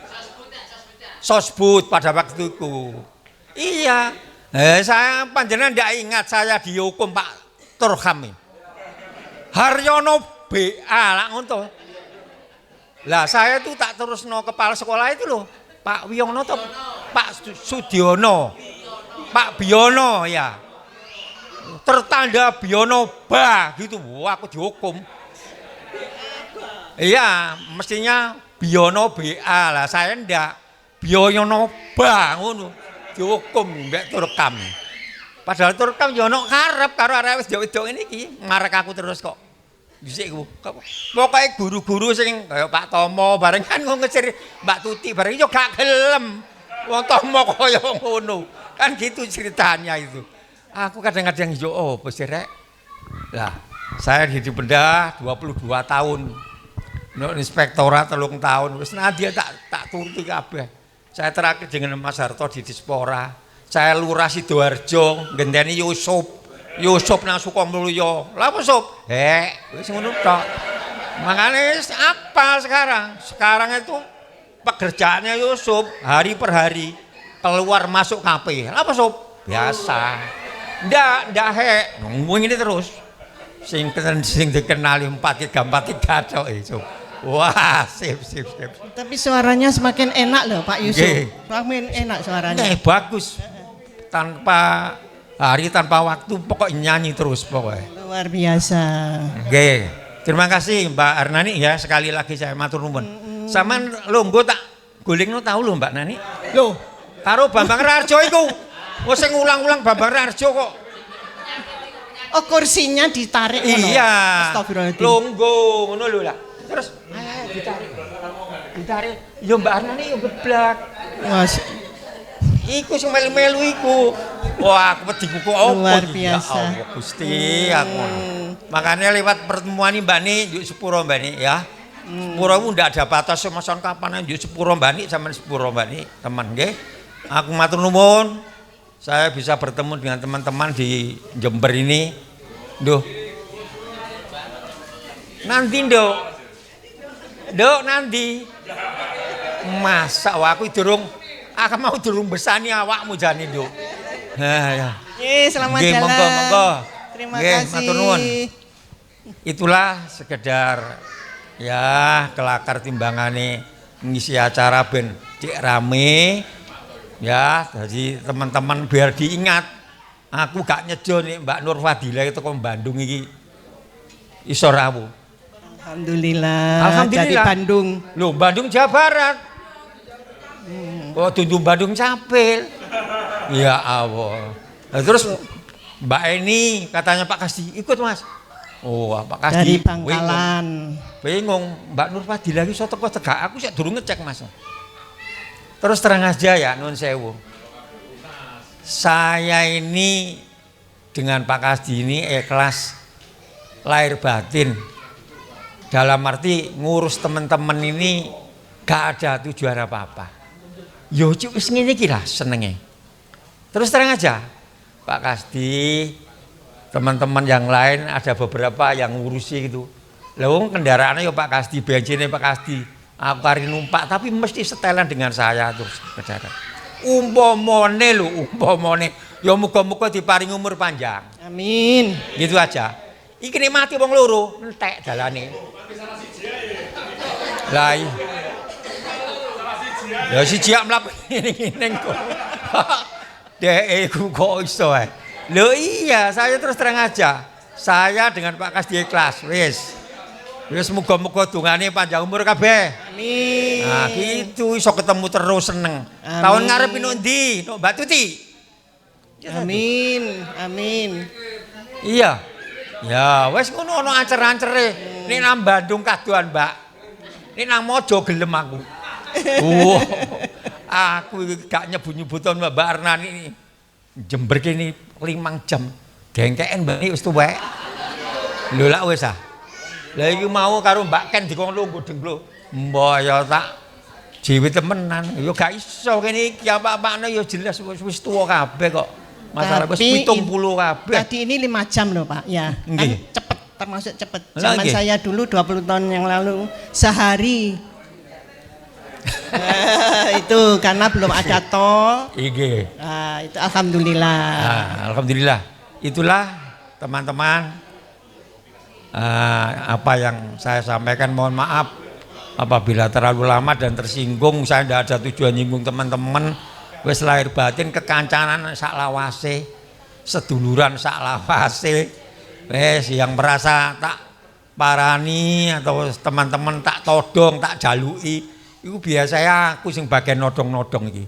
Speaker 6: Sosbud pada waktu itu. Iya. Saya panjenengan ndak ingat saya dihukum Pak Turham. Haryono BA lah ngono. Lah saya tuh tak terusno kepala sekolah itu loh. Pak Wiono atau Pak Sudiono. Pak Biono ya. Tertanda Biono Ba gitu. Wah, aku dihukum. Iya, mestinya Biono BA lah. Saya ndak. Biono Ba ngono. Dihukum mbek Turkam. Padahal Turkam yo ono karep karo arek wis wedok ngene iki, marek aku terus kok. Dhisik ku. Pokoke guru-guru sing kaya Pak Tomo bareng kan ngesir Mbak Tuti bareng yo gak gelem. Wong Tomo kaya ngono. Kan gitu ceritanya itu. Aku kadang-kadang yo opo sih rek. Lah, saya di Benda 22 tahun. Nek inspektorat 3 tahun wis nadia tak turuti kabeh. Saya terakhir dengan Mas Harto di Dispora. Saya lurah Sidoarjo, ngenteni Yusuf nang Sukamulya. Lah apa Sup? Wis ngono tok. Makane apa sekarang? Sekarang itu pekerjaannya Yusuf hari per hari keluar masuk KP. Lah apa Sup? Biasa. Ndak ngomong ini terus. Sing dikenali 4-3 tok Sup. Wah, sip.
Speaker 7: Tapi suaranya semakin enak loh Pak Yusuf. Semakin enak suaranya.
Speaker 6: Bagus. Tanpa hari tanpa waktu pokoknya nyanyi terus pokoknya.
Speaker 7: Luar biasa.
Speaker 6: Oke. Terima kasih Mbak Arnani ya, sekali lagi saya matur nuwun. Saman longgo tak golekno tahu lho Mbak Nani.
Speaker 7: Loh,
Speaker 6: karo Bambang Rarjo iku. Wes sing ulang-ulang Bambang Rarjo kok.
Speaker 7: Oh, kursinya ditarik ngono.
Speaker 6: Iya.
Speaker 7: Astagfirullahaladzim.
Speaker 6: Longgo ngono lho lah. Terus ditarik. Yo Mbak Arnani yo geblak.
Speaker 7: Mas,
Speaker 6: iku sing melu-melu iku. Wah, aku wedi kok opo
Speaker 7: luar
Speaker 6: iki. Ya
Speaker 7: biasa.
Speaker 6: Allah Gusti aku. Makanya lewat pertemuan ini Mbak Ni, yuk sepuro Mbak Ni ya. Sepuro ndak ada batas semasan kapan yuk sepuro Mbak Ni sama sepuro Mbak Ni, teman nggih. Aku matur nuwun. Saya bisa bertemu dengan teman-teman di Jember ini. Duh. Nanti Dok nanti. Masa aku mau durung besani awakmu jane, Dok. Nah, ya.
Speaker 7: Selamat
Speaker 6: Nggih,
Speaker 7: jalan.
Speaker 6: monggo.
Speaker 7: Terima
Speaker 6: Nggih,
Speaker 7: kasih.
Speaker 6: matur nuwun. Itulah sekedar ya kelakar timbangane ngisi acara ben cek rame. Ya, jadi teman-teman biar diingat. Aku gak nyejo nih Mbak Nur Fadilah itu ke Bandung iki. Iso rawuh.
Speaker 7: Alhamdulillah. Dari Bandung.
Speaker 6: Loh, Bandung Jawa Barat. Oh, tunjuk Bandung Capil. Ya Allah. Nah, terus Mbak Eni katanya Pak Kasdi ikut Mas. Oh, Pak Kasdi
Speaker 7: dari Bangkalan.
Speaker 6: Bingung, Mbak Nur Fadilah iki iso teko tegak. Aku sik durung ngecek Mas. Terus terang aja ya nun sewu. Saya ini dengan Pak Kasdi ini ikhlas lahir batin. Dalam arti ngurus teman-teman ini gak ada tujuan apa-apa. Yo wis ngene iki lah senenge. Terus terang aja, Pak Kasdi, teman-teman yang lain ada beberapa yang ngurusi gitu. Lah wong kendaraannya yo Pak Kasdi, bensinnya Pak Kasdi. Aku kari numpak tapi mesti setelan dengan saya terus kendaraan. Umpamane ya muga-muga diparingi umur panjang.
Speaker 7: Amin.
Speaker 6: Gitu aja. Iki nek mati wong loro entek dalane. Lah ya siji mlaku ngene kok. Dek iku kok iso ae. Lho iya, saya terus terang aja. Saya dengan Pak Kasdi ikhlas, wis. Wis muga-muga dungane panjang umur kabeh.
Speaker 7: Amin.
Speaker 6: Nah, gitu iso ketemu terus seneng.
Speaker 7: Amin.
Speaker 6: Tahun ngarep ino ndi? No Mbak Tuti.
Speaker 7: Amin. Amin.
Speaker 6: Iya. Ya, wis ngono ana ancer-ancere. Nek nang Bandung kadoan, Mbak. Nek nang Mojo gelem aku. Aku gak nyebut-nyebuton Mbak Arnani ini. Jember kene 5 jam. Dengkeken Mbak wis tuwek. Lho lak wis ah. Lah iki mau karo Mbak Ken dikon lungguh dengklo. Mbok ya tak jiwi temenan. Ya gak iso kene iki apa-apane ya jelas wis tuwa kabeh kok. Masalah wis 70 kabeh.
Speaker 7: Tadi ini 5 jam loh Pak, ya. Kan
Speaker 6: Nggih.
Speaker 7: cepet, termasuk cepet.
Speaker 6: Lah,
Speaker 7: Zaman
Speaker 6: nggih.
Speaker 7: saya dulu 20 tahun yang lalu sehari. Itu karena belum ada tol.
Speaker 6: Nggih.
Speaker 7: Nah, itu alhamdulillah.
Speaker 6: Nah, alhamdulillah. Itulah teman-teman apa yang saya sampaikan, mohon maaf apabila terlalu lama dan tersinggung. Saya tidak ada tujuan nyinggung teman-teman. Wis lahir batin kekancanan sak lawase, seduluran sak lawase. Wes yang merasa tak parani atau teman-teman tak todong, tak jaluki, itu biasanya aku sing bagian nodong-nodong iki.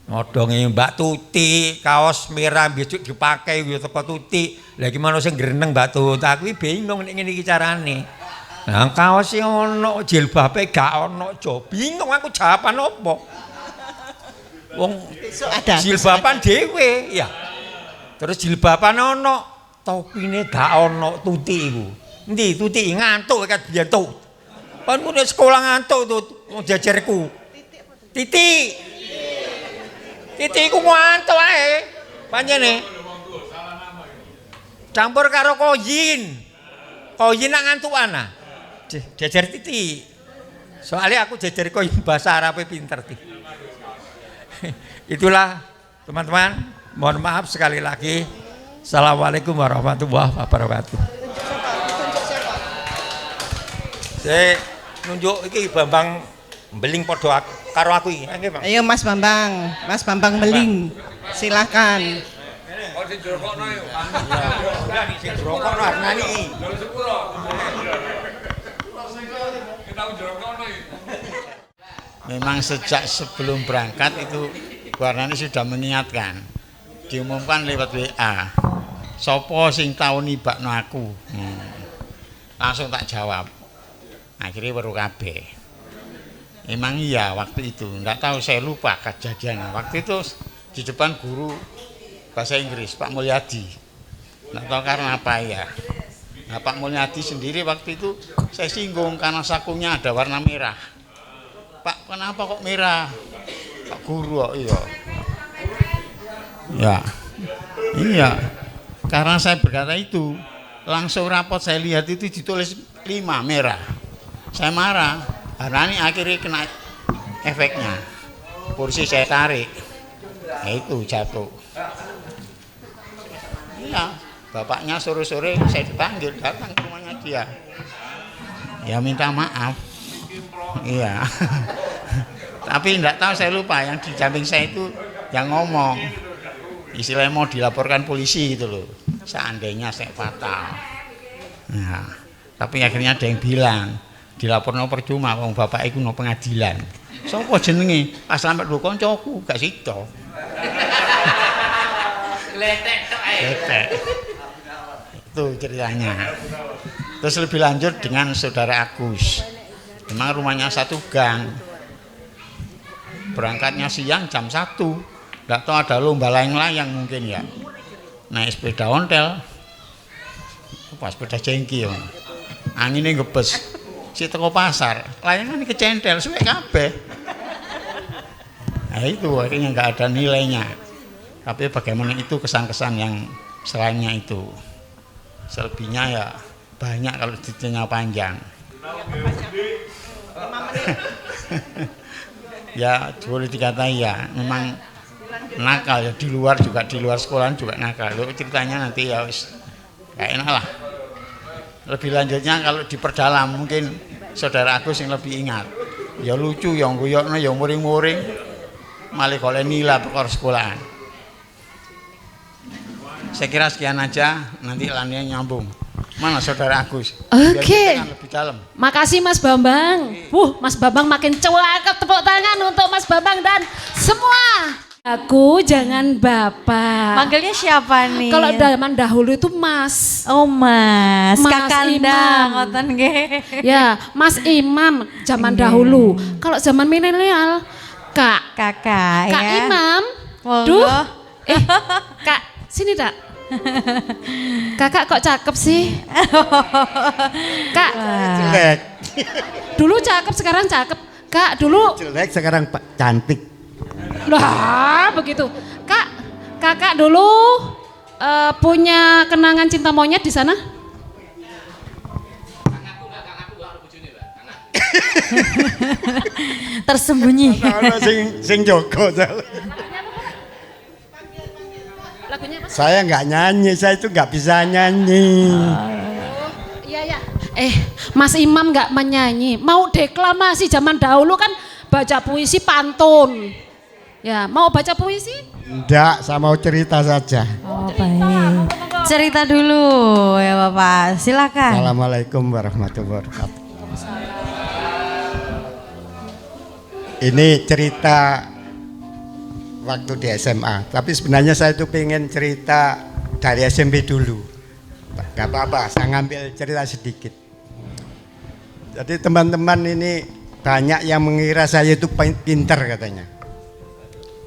Speaker 6: Nodongi Mbak Tuti, kaos merah besok dipakai ya teko Tuti. Lah gimana sing greneng Mbak Tuti? Aku bingung nek ngene iki carane. Nah, kaos sing ono jilbabe gak ono, jo. Bingung aku jawaban apa. Wong
Speaker 7: Ada.
Speaker 6: jilbaban dhewe ya. Terus jilbaban ono, topine gak ono Tuti iku. Endi Tuti ngantuk kat biyen tuh. Kan ku nek sekolah ngantuk tuh wong jajarku. Titik. Titik ku ngantuk ae. Panjene. Campur karo koyin. Koyin nak ngantukan ah. Jajar titik. Soalnya aku jajar koyin bahasa Arabe pinter ti. Itulah teman-teman, mohon maaf sekali lagi. Assalamualaikum warahmatullahi wabarakatuh. Saya nunjuk iki Bambang Beling padha karo aku iki. Nggih, Bang.
Speaker 7: Ayo Mas Bambang Meling. Silakan.
Speaker 6: Oh, sing dirokokno yo. Lah sing dirokokno arnane iki.
Speaker 8: Memang sejak sebelum berangkat itu Warnani sudah mengingatkan, diumumkan lewat WA, sopo sing tau nibakno aku. Langsung tak jawab, akhirnya baru kabeh. Emang iya waktu itu, nggak tahu saya lupa kejadiannya. Waktu itu di depan guru bahasa Inggris Pak Mulyadi, nggak tahu karena apa ya. Nah, Pak Mulyadi sendiri waktu itu saya singgung karena sakunya ada warna merah. Pak, kenapa kok merah? Pak Guru kok iya. Ya. Iya. Karena saya berkata itu, langsung rapot saya lihat itu ditulis 5 merah. Saya marah. Karena ini akhirnya kena efeknya. Kursi saya tarik. Nah, itu jatuh. Iya. Bapaknya sore-sore saya dipanggil datang ke rumahnya dia. Ya minta maaf. Iya. Tapi enggak tahu, saya lupa yang di samping saya itu yang ngomong. Istilahnya mau dilaporkan polisi gitu loh. Seandainya saya fatal. Nah, tapi akhirnya ada yang bilang dilaporno percuma wong bapak iku no pengadilan. Sopo jenenge? Pas sampe lho kancaku gak sida. Letek tok ae. Letek. Itu ceritanya. Terus lebih lanjut dengan saudara Agus. Memang rumahnya satu gang. Berangkatnya siang jam 1. Enggak tahu ada lomba layang-layang mungkin ya. Naik sepeda ontel. Pas sepeda jengki ya. Anginnya ngebes. Si teko pasar, layangan kecentel suwe kabeh. Nah itu akhirnya enggak ada nilainya. Tapi bagaimana itu kesan-kesan yang selainnya itu. Selebihnya ya banyak kalau ditanya panjang. Ya boleh dikatai ya, memang nakal ya, di luar juga, di luar sekolahan juga nakal. Loh, ceritanya nanti ya wis gak enak lah. Lebih lanjutnya kalau diperdalam mungkin saudara Agus yang lebih ingat. Ya lucu, ya guyokno, ya muring-muring, malih golek nila perkara sekolahan. Saya kira sekian aja, nanti lainnya nyambung. Mana saudara Agus?
Speaker 4: Oke.
Speaker 8: Lebih dalam.
Speaker 4: Makasih Mas Bambang. Mas Bambang makin cakep, tepuk tangan untuk Mas Bambang dan semua. Aku jangan Bapak.
Speaker 9: Manggilnya siapa nih?
Speaker 4: Kalau zaman dahulu itu Mas.
Speaker 9: Oh Mas,
Speaker 4: Mas
Speaker 9: Kakanda,
Speaker 4: Imam.
Speaker 9: ngoten nggih.
Speaker 4: Ya, Mas Imam zaman dahulu. Kalau zaman milenial, Kak
Speaker 9: Kakak
Speaker 4: Kak
Speaker 9: ya.
Speaker 4: Imam.
Speaker 9: Monggo.
Speaker 4: Duh. Kak, sini Tak. Kakak kok cakep sih? Kak,
Speaker 10: Jelek.
Speaker 4: dulu cakep sekarang cakep. Kak, dulu
Speaker 10: Jelek sekarang cantik.
Speaker 4: lah begitu. Kak, kakak dulu punya kenangan cinta monyet di sana?
Speaker 9: Tersembunyi.
Speaker 10: Ono sing jogo.
Speaker 4: Lagunya apa?
Speaker 10: Saya nggak nyanyi, saya itu nggak bisa nyanyi.
Speaker 4: Iya ya. Mas Imam nggak menyanyi, mau deklamasi zaman dahulu kan baca puisi pantun. Ya, mau baca puisi?
Speaker 10: Enggak, saya mau cerita saja.
Speaker 9: Oh baik. Cerita dulu ya Bapak, silakan.
Speaker 10: Assalamualaikum warahmatullahi wabarakatuh. Ini cerita waktu di SMA, tapi sebenarnya saya itu pengen cerita dari SMP dulu. Gak apa-apa, saya ngambil cerita sedikit. Jadi teman-teman ini banyak yang mengira saya itu pinter katanya.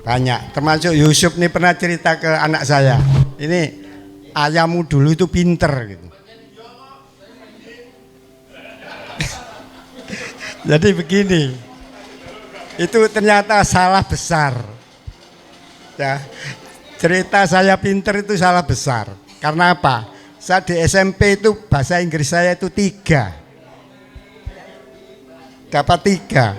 Speaker 10: Banyak, termasuk Yusuf nih pernah cerita ke anak saya. Ini ayahmu dulu itu pinter gitu. Jadi begini, itu ternyata salah besar. Ya, cerita saya pinter itu salah besar. Karena apa? Saya di SMP itu bahasa Inggris saya itu 3. Dapat 3.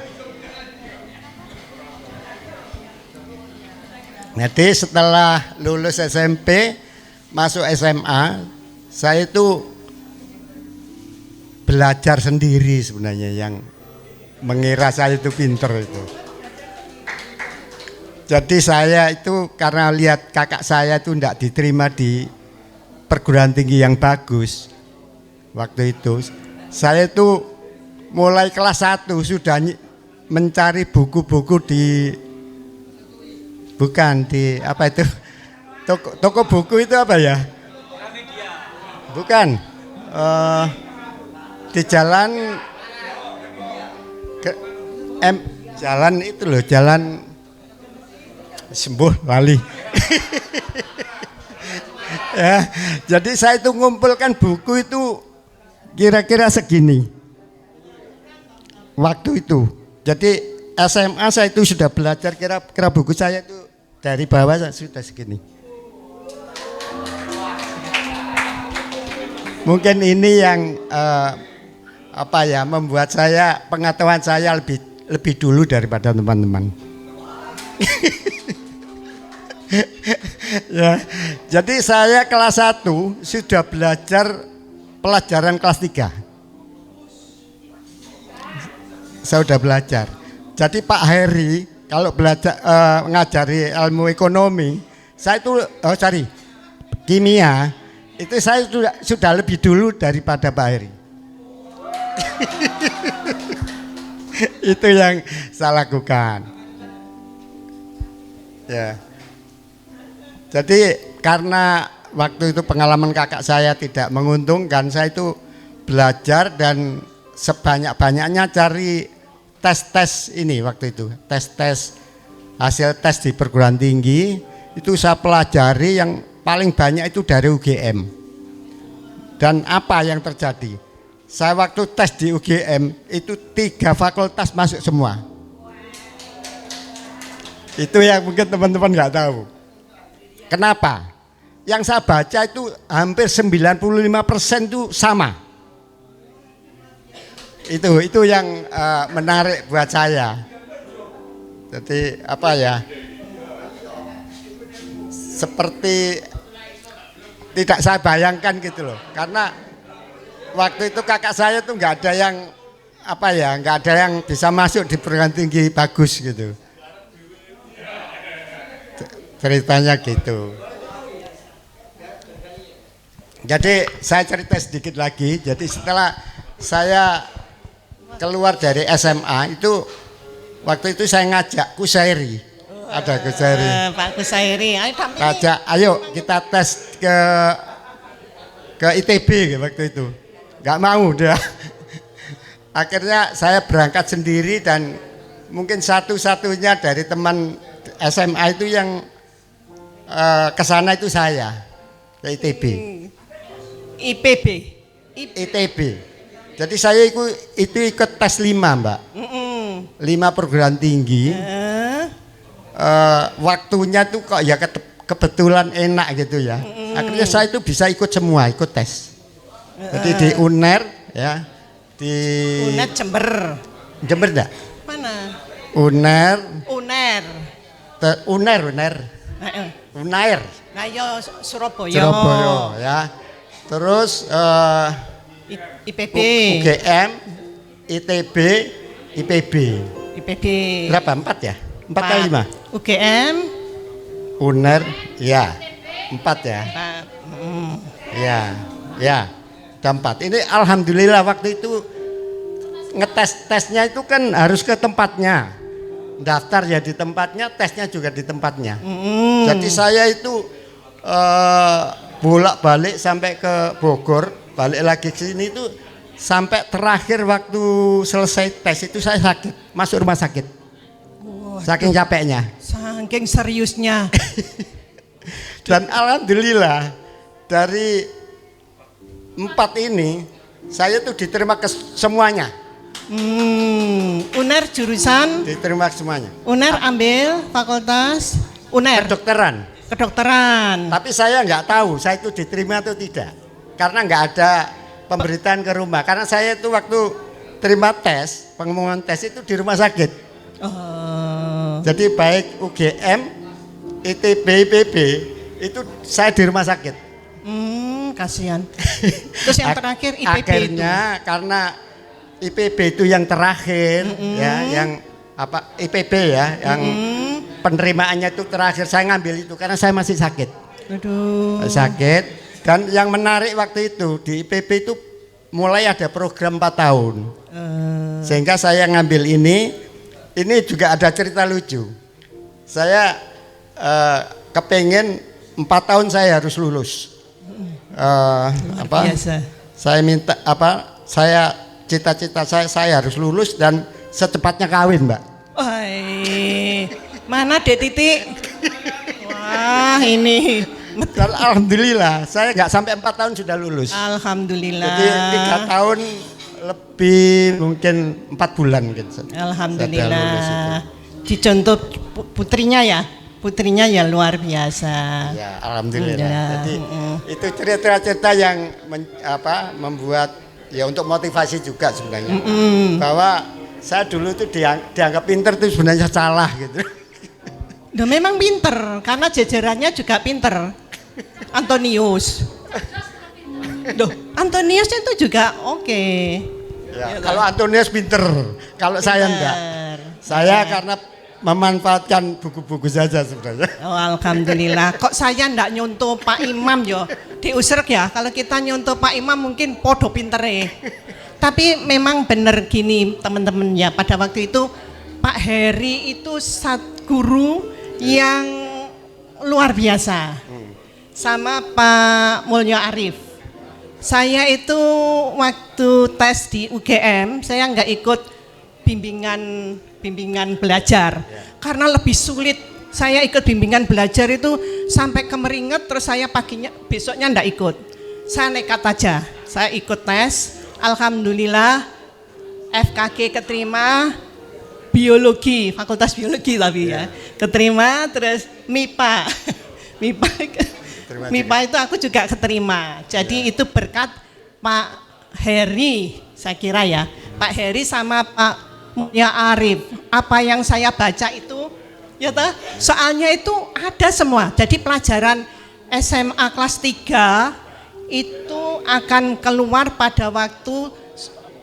Speaker 10: Jadi setelah lulus SMP, masuk SMA, saya itu belajar sendiri sebenarnya yang mengira saya itu pinter itu. Jadi saya itu karena lihat kakak saya itu tidak diterima di perguruan tinggi yang bagus. Waktu itu saya itu mulai kelas 1 sudah mencari buku-buku di bukan di apa itu toko buku itu apa ya? Bukan di jalan jalan itu loh, jalan sembuh lali. Ya, jadi saya itu ngumpulkan buku itu kira-kira segini waktu itu. Jadi SMA saya itu sudah belajar kira-kira buku saya itu dari bawah sudah segini. Mungkin ini yang apa ya membuat saya pengetahuan saya lebih dulu daripada teman-teman. Ya, jadi saya kelas 1 sudah belajar pelajaran kelas 3. Saya sudah belajar. Jadi Pak Heri kalau belajar ngajari ilmu ekonomi, saya itu cari kimia, itu saya sudah lebih dulu daripada Pak Heri. Itu yang saya lakukan. Ya. Jadi karena waktu itu pengalaman kakak saya tidak menguntungkan, saya itu belajar dan sebanyak-banyaknya cari tes-tes ini waktu itu. Tes-tes hasil tes di perguruan tinggi itu saya pelajari yang paling banyak itu dari UGM. Dan apa yang terjadi? Saya waktu tes di UGM itu 3 fakultas masuk semua. Itu yang mungkin teman-teman nggak tahu. Kenapa? Yang saya baca itu hampir 95% itu sama. Itu yang menarik buat saya. Jadi apa ya? Seperti tidak saya bayangkan gitu loh. Karena waktu itu kakak saya tuh nggak ada yang apa ya, nggak ada yang bisa masuk di perguruan tinggi bagus gitu. Ceritanya gitu. Jadi saya cerita sedikit lagi. Jadi setelah saya keluar dari SMA itu waktu itu saya ngajak Kusairi. Ada Kusairi.
Speaker 7: Pak Kusairi,
Speaker 10: Ngajak, ayo kita tes ke ITB waktu itu. Gak mau dia. Akhirnya saya berangkat sendiri dan mungkin satu-satunya dari teman SMA itu yang ke sana itu saya. ke ITB.
Speaker 7: IPB.
Speaker 10: ITB. Jadi saya itu ikut tes 5 Mbak. 5 perguruan tinggi. Waktunya tuh kok ya kebetulan enak gitu ya. Akhirnya saya itu bisa ikut semua, ikut tes. Jadi di UNER ya, di
Speaker 7: UNER Jember.
Speaker 10: Jember enggak?
Speaker 7: Mana?
Speaker 10: UNER. UNAIR.
Speaker 7: Nah, yo Surabaya.
Speaker 10: Surabaya ya. Terus
Speaker 7: IPB.
Speaker 10: UGM, ITB, IPB.
Speaker 7: IPB.
Speaker 10: Berapa? 4 ya? 4 kali 5?
Speaker 7: UGM.
Speaker 10: UNER, ya. 4 ya. Ya. Ada 4. Ini alhamdulillah waktu itu tesnya itu kan harus ke tempatnya. Daftar ya di tempatnya, tesnya juga di tempatnya. Jadi saya itu bolak-balik sampai ke Bogor, balik lagi ke sini itu sampai terakhir waktu selesai tes itu saya sakit, masuk rumah sakit. Saking capeknya.
Speaker 7: Saking seriusnya.
Speaker 10: Dan alhamdulillah dari 4 ini saya tuh diterima ke semuanya.
Speaker 7: UNER jurusan?
Speaker 10: Diterima semuanya.
Speaker 7: UNER ambil fakultas UNER. Kedokteran.
Speaker 10: Tapi saya nggak tahu saya itu diterima atau tidak. Karena nggak ada pemberitaan ke rumah. Karena saya itu waktu terima tes, pengumuman tes itu di rumah sakit. Jadi baik UGM, ITB, IPB itu saya di rumah sakit.
Speaker 7: Kasihan. Terus yang terakhir IPB
Speaker 10: akhirnya itu. Karena IPB itu yang terakhir ya, yang apa IPB ya, yang penerimaannya itu terakhir saya ngambil itu karena saya masih sakit.
Speaker 7: Aduh.
Speaker 10: Sakit. Dan yang menarik waktu itu di IPB itu mulai ada program 4 tahun. Sehingga saya ngambil ini juga ada cerita lucu. Saya kepengen 4 tahun saya harus lulus.
Speaker 7: Biasa.
Speaker 10: Saya minta cita-cita saya harus lulus dan secepatnya kawin, Mbak.
Speaker 7: Mana Dek Titik? Wah, ini.
Speaker 10: Dan alhamdulillah saya nggak sampai 4 tahun sudah lulus.
Speaker 7: Alhamdulillah.
Speaker 10: Jadi 3 tahun lebih mungkin 4 bulan gitu.
Speaker 7: Alhamdulillah. Dicontoh putrinya ya luar biasa.
Speaker 10: Ya, alhamdulillah. Jadi itu cerita-cerita yang membuat ya untuk motivasi juga sebenarnya. Bahwa saya dulu itu dianggap pinter itu sebenarnya salah gitu.
Speaker 7: Nah, memang pinter karena jajarannya juga pinter. Antonius. Loh, Antonius itu juga oke.
Speaker 10: Ya, kalau Antonius pinter, kalau saya enggak. Saya karena memanfaatkan buku-buku saja sebenarnya.
Speaker 7: Oh, alhamdulillah. Kok saya enggak nyontoh Pak Imam yo? Diusrek ya. Kalau kita nyontoh Pak Imam mungkin podo pintere. Tapi memang benar gini teman-teman ya. Pada waktu itu Pak Heri itu guru yang luar biasa. Sama Pak Mulyo Arif. Saya itu waktu tes di UGM, saya nggak ikut bimbingan belajar karena lebih sulit. Saya ikut bimbingan belajar itu sampai kemeringet, terus saya besoknya nggak ikut. Saya nekat aja, saya ikut tes. Alhamdulillah FKG keterima, biologi, fakultas biologi tapi ya keterima, terus MIPA. MIPA itu aku juga keterima. Jadi itu berkat Pak Heri, saya kira ya. Pak Heri sama Pak Mulyo Arif. Apa yang saya baca itu, ya toh, soalnya itu ada semua. Jadi pelajaran SMA kelas 3 itu akan keluar pada waktu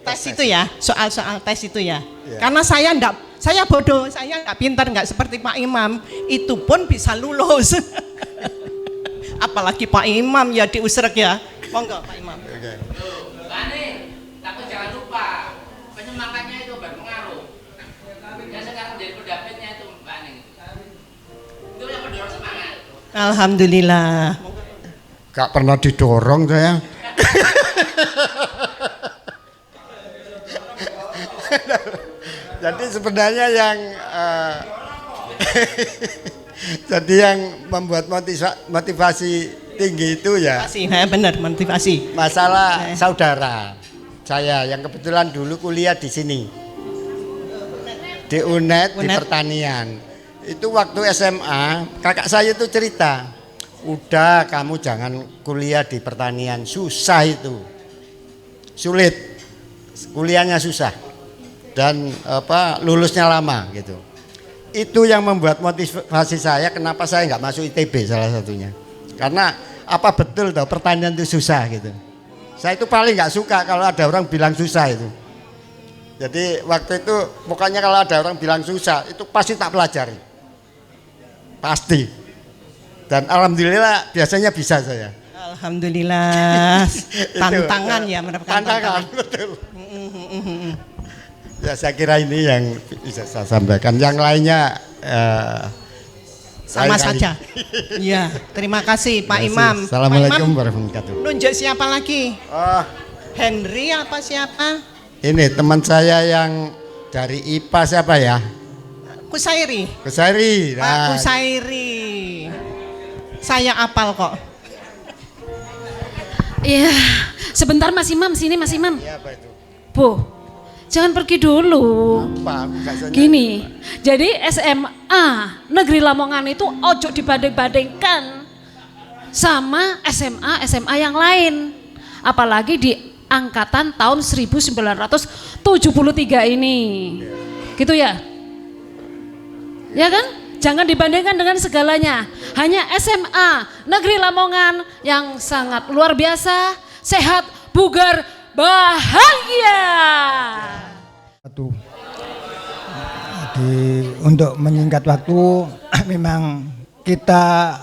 Speaker 7: tes itu ya, soal-soal tes itu ya. Karena saya bodoh, saya enggak pintar, enggak seperti Pak Imam. Itu pun bisa lulus. Apalagi Pak Imam ya diusrek ya. Monggo Pak Imam.
Speaker 11: Tapi jangan lupa penyemangatnya itu berpengaruh. Dan sekarang jadi pendampingnya itu Mbak Aning. Itu yang mendorong semangat.
Speaker 7: Alhamdulillah.
Speaker 10: Gak pernah didorong saya. Jadi sebenarnya yang jadi yang membuat motivasi tinggi itu ya.
Speaker 7: Benar, motivasi.
Speaker 10: Masalah saudara saya yang kebetulan dulu kuliah di sini. Di UNED, di pertanian. Itu waktu SMA, kakak saya itu cerita, udah kamu jangan kuliah di pertanian, susah itu. Sulit. Kuliahnya susah. Dan lulusnya lama gitu. Itu yang membuat motivasi saya kenapa saya nggak masuk ITB salah satunya. Karena apa betul toh pertanian itu susah gitu. Saya itu paling nggak suka kalau ada orang bilang susah itu. Jadi waktu itu pokoknya kalau ada orang bilang susah itu pasti tak pelajari. Pasti. Dan alhamdulillah biasanya bisa saya.
Speaker 7: Alhamdulillah. Tantangan ya, mendapatkan tantangan.
Speaker 10: Betul. Ya saya kira ini yang bisa saya sampaikan. Yang lainnya
Speaker 7: sama saja. Iya, terima kasih Pak Imam.
Speaker 10: Assalamualaikum warahmatullahi wabarakatuh.
Speaker 7: Nunjuk siapa lagi?
Speaker 10: Oh,
Speaker 7: Henry apa siapa?
Speaker 10: ini teman saya yang dari IPA siapa ya?
Speaker 7: Kusairi.
Speaker 10: Kusairi.
Speaker 7: Pak Kusairi. Saya apal kok.
Speaker 4: Iya, sebentar Mas Imam, sini Mas Imam.
Speaker 10: Iya, apa itu?
Speaker 4: Bu, jangan pergi dulu.
Speaker 10: Apa?
Speaker 4: Gini, jadi SMA Negeri Lamongan itu ojo dibanding-bandingkan sama SMA yang lain. Apalagi di angkatan tahun 1973 ini. Gitu ya? Ya kan? Jangan dibandingkan dengan segalanya. Hanya SMA Negeri Lamongan yang sangat luar biasa, sehat, bugar, bahagia.
Speaker 12: Untuk menyingkat waktu, memang kita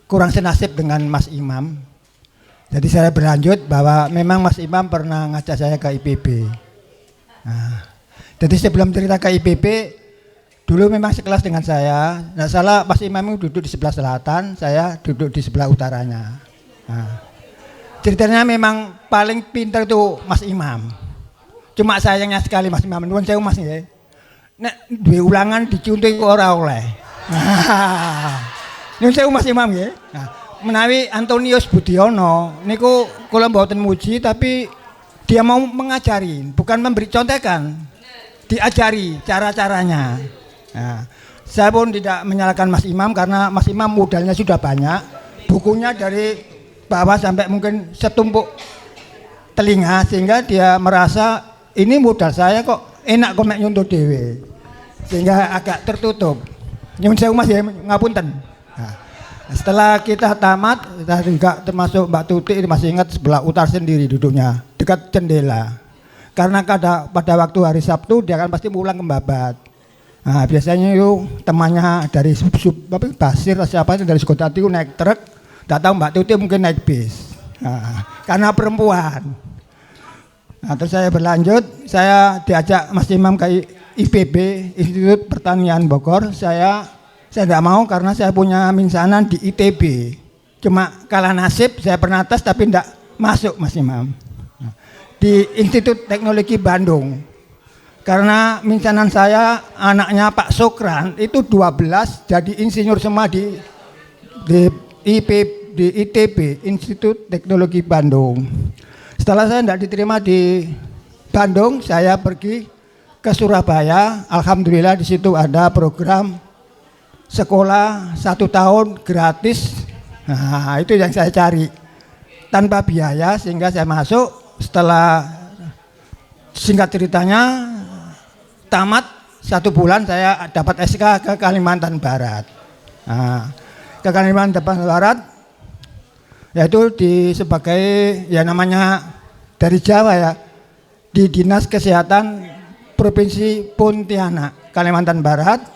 Speaker 12: kurang senasib dengan Mas Imam. Jadi saya berlanjut bahwa memang Mas Imam pernah ngajak saya ke IPB. Nah, jadi sebelum cerita ke IPB, dulu memang sekelas dengan saya. Nggak salah Mas Imam duduk di sebelah selatan, saya duduk di sebelah utaranya. Nah, ceritanya memang paling pintar itu Mas Imam. Cuma sayangnya sekali Mas Imam, nuwun sewu Mas ya. Nek duwe ulangan dicuntik ora oleh. Nuwun sewu Mas Imam ya. Nah, menawi Antonius Budiono niku kula mboten muji tapi dia mau mengajari, bukan memberi contekan. Diajari cara-caranya. Nah, saya pun tidak menyalahkan Mas Imam karena Mas Imam modalnya sudah banyak, bukunya dari bawah sampai mungkin setumpuk telinga sehingga dia merasa ini modal saya kok enak kok mek nyuntuk dhewe. Sehingga agak tertutup. Nyuwun sewu Mas ya, ngapunten. Nah, setelah kita tamat, kita juga termasuk Mbak Tuti masih ingat sebelah utar sendiri duduknya dekat jendela. Karena pada waktu hari Sabtu dia kan pasti pulang ke Babat. Nah, biasanya itu temannya dari Basir atau siapa itu dari Sukotati itu naik truk, tidak tahu Mbak Tuti mungkin naik bis. Nah, karena perempuan. Nah, terus saya berlanjut, saya diajak Mas Imam ke IPB, Institut Pertanian Bogor. Saya tidak mau karena saya punya minsanan di ITB. Cuma kalah nasib, saya pernah tes tapi tidak masuk Mas Imam. Di Institut Teknologi Bandung. Karena minsanan saya anaknya Pak Sokran itu 12 jadi insinyur semua di ITB, Institut Teknologi Bandung. Setelah saya tidak diterima di Bandung, saya pergi ke Surabaya. Alhamdulillah di situ ada program sekolah 1 tahun gratis. Nah, itu yang saya cari tanpa biaya sehingga saya masuk. Setelah singkat ceritanya tamat 1 bulan saya dapat SK ke Kalimantan Barat. Nah, ke Kalimantan Barat yaitu sebagai ya namanya dari Jawa ya, di Dinas Kesehatan Provinsi Pontianak Kalimantan Barat.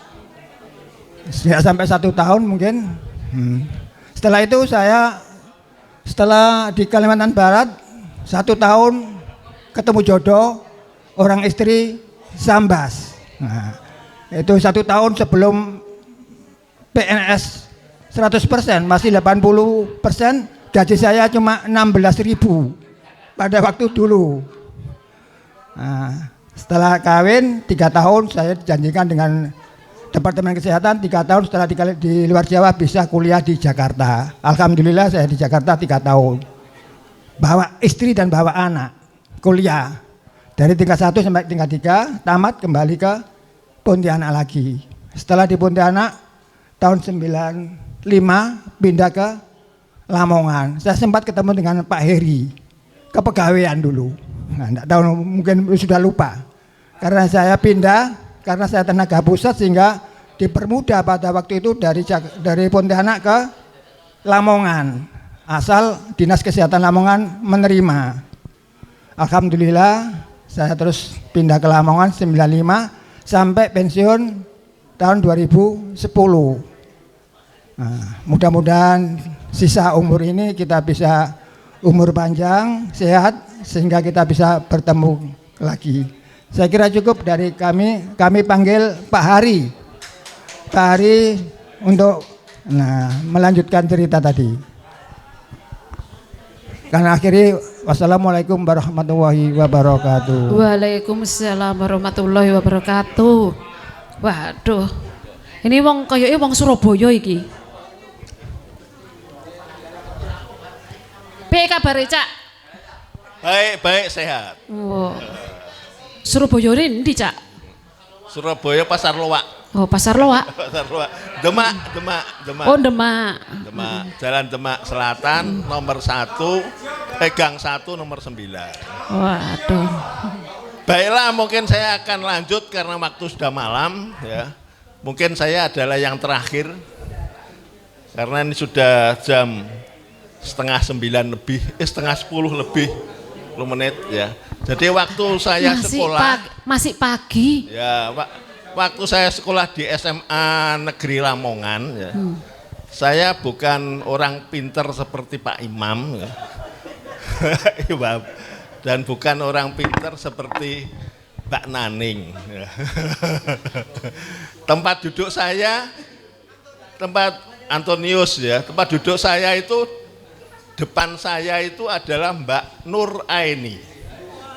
Speaker 12: Ya, sampai 1 tahun mungkin. Setelah itu setelah di Kalimantan Barat 1 tahun ketemu jodoh, orang istri Sambas. Nah, itu 1 tahun sebelum PNS 100%, masih 80%, gaji saya cuma 16.000 pada waktu dulu. Nah, setelah kawin 3 tahun saya dijanjikan dengan Departemen Kesehatan 3 tahun, setelah di luar Jawa bisa kuliah di Jakarta. Alhamdulillah saya di Jakarta 3 tahun. Bawa istri dan bawa anak kuliah. Dari tingkat 1 sampai tingkat 3, tamat kembali ke Pontianak lagi. Setelah di Pontianak tahun 95 pindah ke Lamongan. Saya sempat ketemu dengan Pak Heri, kepegawaian dulu. Nah, enggak tahu mungkin sudah lupa. Karena saya pindah, karena saya tenaga pusat sehingga dipermudah pada waktu itu dari Pontianak ke Lamongan. Asal Dinas Kesehatan Lamongan menerima. Alhamdulillah saya terus pindah ke Lamongan 95 sampai pensiun tahun 2010. Nah, mudah-mudahan sisa umur ini kita bisa umur panjang, sehat, sehingga kita bisa bertemu lagi. Saya kira cukup dari kami panggil Pak Hari. Pak Hari untuk melanjutkan cerita tadi. Karena akhiri, wassalamualaikum warahmatullahi wabarakatuh.
Speaker 4: Waalaikumsalam warahmatullahi wabarakatuh. Waduh, ini wong kayaknya wong Surabaya iki. Piye kabare, Cak?
Speaker 13: Baik, sehat.
Speaker 4: Wow. Surabaya ini ndi, Cak?
Speaker 13: Surabaya Pasar Loak.
Speaker 4: Oh, Pasar Loak.
Speaker 13: Pasar Loak. Demak.
Speaker 4: Oh, Demak.
Speaker 13: Jalan Demak Selatan nomor 1, Gang 1 nomor 9.
Speaker 4: Waduh.
Speaker 13: Baiklah, mungkin saya akan lanjut karena waktu sudah malam ya. Mungkin saya adalah yang terakhir. Karena ini sudah jam setengah 9 lebih, setengah 10 lebih 10 menit ya. Jadi waktu saya
Speaker 4: masih pagi.
Speaker 13: Ya, waktu saya sekolah di SMA Negeri Lamongan ya. Saya bukan orang pinter seperti Pak Imam ya. Dan bukan orang pinter seperti Mbak Naning ya. Tempat duduk saya, tempat Antonius ya, tempat duduk saya itu depan saya itu adalah Mbak Nur Aini.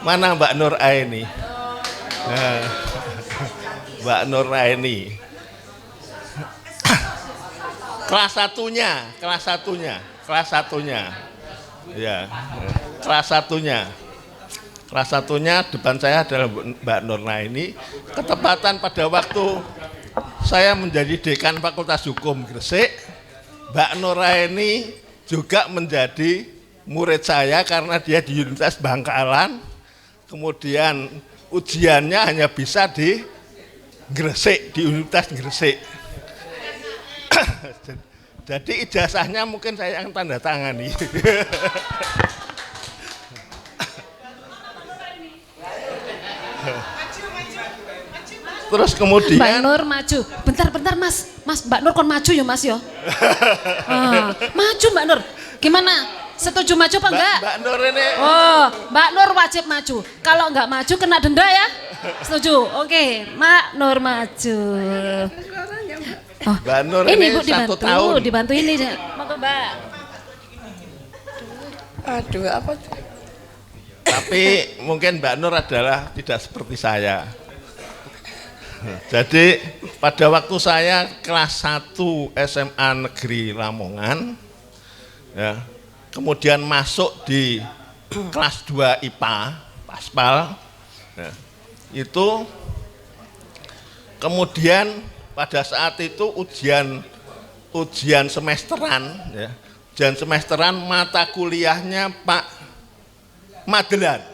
Speaker 13: Mana Mbak Nur Aini? Nah, Mbak Nur Aini. Kelas satunya. Ya, kelas satunya depan saya adalah Mbak Nur Aini. Ketepatan pada waktu saya menjadi dekan Fakultas Hukum Gresik, Mbak Nur Aini juga menjadi murid saya karena dia di Universitas Bangkalan. Kemudian ujiannya hanya bisa di Gresik, di Universitas Gresik. Jadi ijazahnya mungkin saya yang tanda tangani. Terus kemudian
Speaker 4: Mbak Nur maju. Bentar Mas Mbak Nur kon maju ya Mas ya. Maju Mbak Nur. Gimana? Setuju maju apa enggak?
Speaker 13: Mbak Nur ini.
Speaker 4: Oh, Mbak Nur wajib maju. Kalau enggak maju kena denda ya. Setuju. Oke, Mbak Nur maju. Oh,
Speaker 13: Mbak Nur ini
Speaker 4: Bu
Speaker 13: 1 tahun.
Speaker 4: Dibantu ini. Monggo Mbak.
Speaker 14: Aduh, apa?
Speaker 13: Tapi mungkin Mbak Nur adalah tidak seperti saya. Jadi pada waktu saya kelas 1 SMA Negeri Lamongan, ya, kemudian masuk di kelas 2 IPA, Paspal, ya, itu kemudian pada saat itu ujian semesteran, ya, ujian semesteran mata kuliahnya Pak Madelan.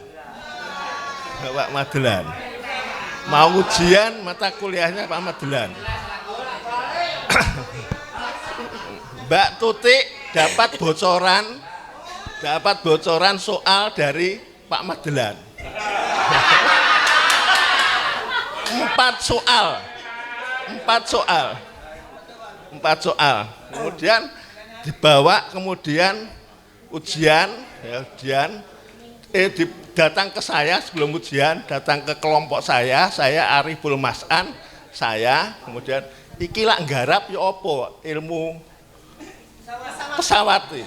Speaker 13: Pak Madelan. Mau ujian mata kuliahnya Pak Madelan. Mbak Tuti dapat bocoran soal dari Pak Madelan. 4 soal. Kemudian dibawa ujian datang ke saya sebelum ujian, datang ke kelompok saya Ariful Mas'an, kemudian iki lak nggarap ya apa ilmu pesawat iki.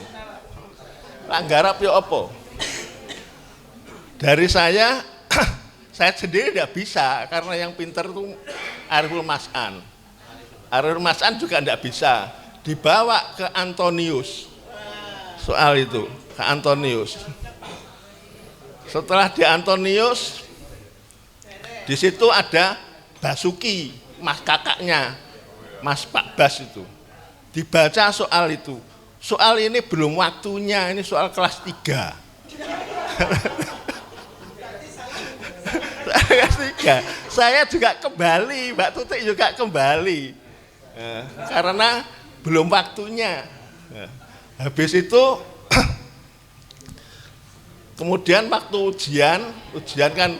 Speaker 13: Lak nggarap ya apa? Dari saya sendiri tidak bisa karena yang pintar itu Ariful Mas'an. Harun Masan juga tidak bisa. Dibawa ke Antonius. Soal itu, ke Antonius. Setelah di Antonius, di situ ada Basuki, mas kakaknya, Mas Pak Bas itu. Dibaca soal itu. Soal ini belum waktunya, ini soal kelas 3. Kelas 3. Saya juga kembali, Mbak Tutik juga kembali. Karena belum waktunya. Habis itu kemudian waktu ujian kan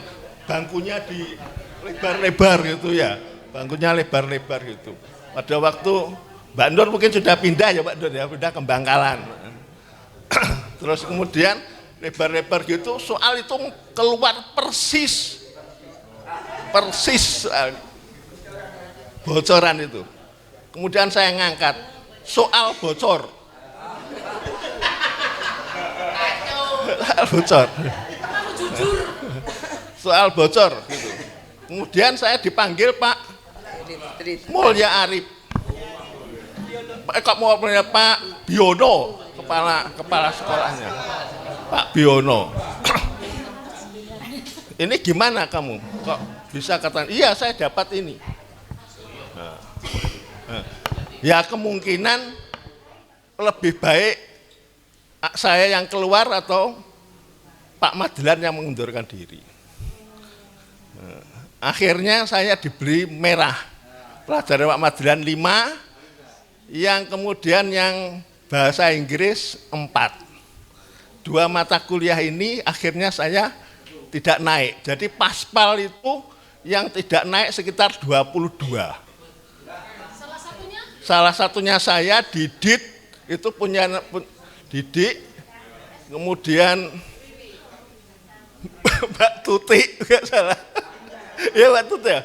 Speaker 13: bangkunya di lebar-lebar gitu ya. Bangkunya lebar-lebar gitu. Pada waktu Mbak Nur mungkin sudah pindah ya Mbak Nur ya, pindah ke Bangkalan. Terus kemudian lebar-lebar gitu, soal itu keluar persis bocoran itu. Kemudian saya ngangkat soal bocor. Soal bocor gitu. Kemudian saya dipanggil Pak Mulya Arif. Kok mau Pak Biono, kepala sekolahnya. Pak Biono. Ini gimana kamu? Kok bisa katakan, iya saya dapat ini. Ya kemungkinan lebih baik saya yang keluar atau Pak Madlan yang mengundurkan diri. Akhirnya saya diberi merah. Pelajaran Pak Madlan 5, yang kemudian yang bahasa Inggris 4. 2 mata kuliah ini akhirnya saya tidak naik. Jadi paspal itu yang tidak naik sekitar 22. Salah satunya saya Didit, itu punya Didik, kemudian Mbak Tuti, enggak salah. Ya Mbak Tuti ya.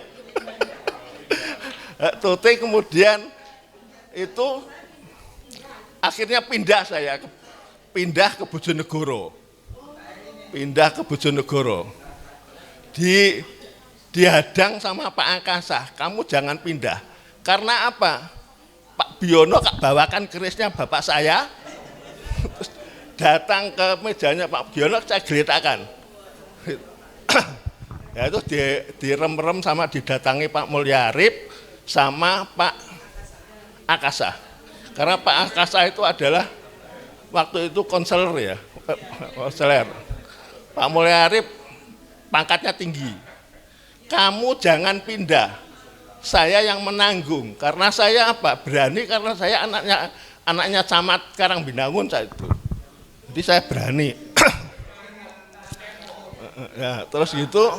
Speaker 13: Mbak Tuti kemudian itu akhirnya pindah ke Bojonegoro. Dihadang sama Pak Angkasa, kamu jangan pindah. Karena apa? Pak Biono bawakan kerisnya bapak saya, terus datang ke mejanya Pak Biono, saya geletakan. Ya itu direm-rem sama didatangi Pak Mulya Arif sama Pak Akasa. Karena Pak Akasa itu adalah waktu itu konselor ya, konselor. Pak Mulya Arif pangkatnya tinggi. Kamu jangan pindah. Saya yang menanggung, karena saya apa? Berani karena saya anaknya camat Karangbinangun saya itu. Jadi saya berani. Ya, terus gitu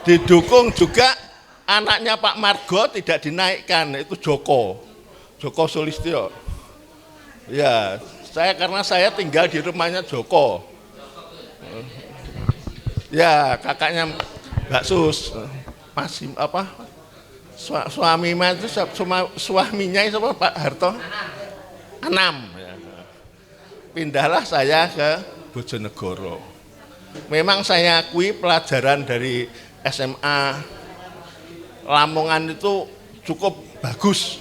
Speaker 13: didukung juga anaknya Pak Margo tidak dinaikkan, itu Joko Sulistyo. Ya, karena saya tinggal di rumahnya Joko. Ya, kakaknya Mbak Sus, masih apa? Suaminya itu suaminya itu Pak Harto Anam. Ya. Pindahlah saya ke Bojonegoro. Memang saya akui pelajaran dari SMA Lamongan itu cukup bagus,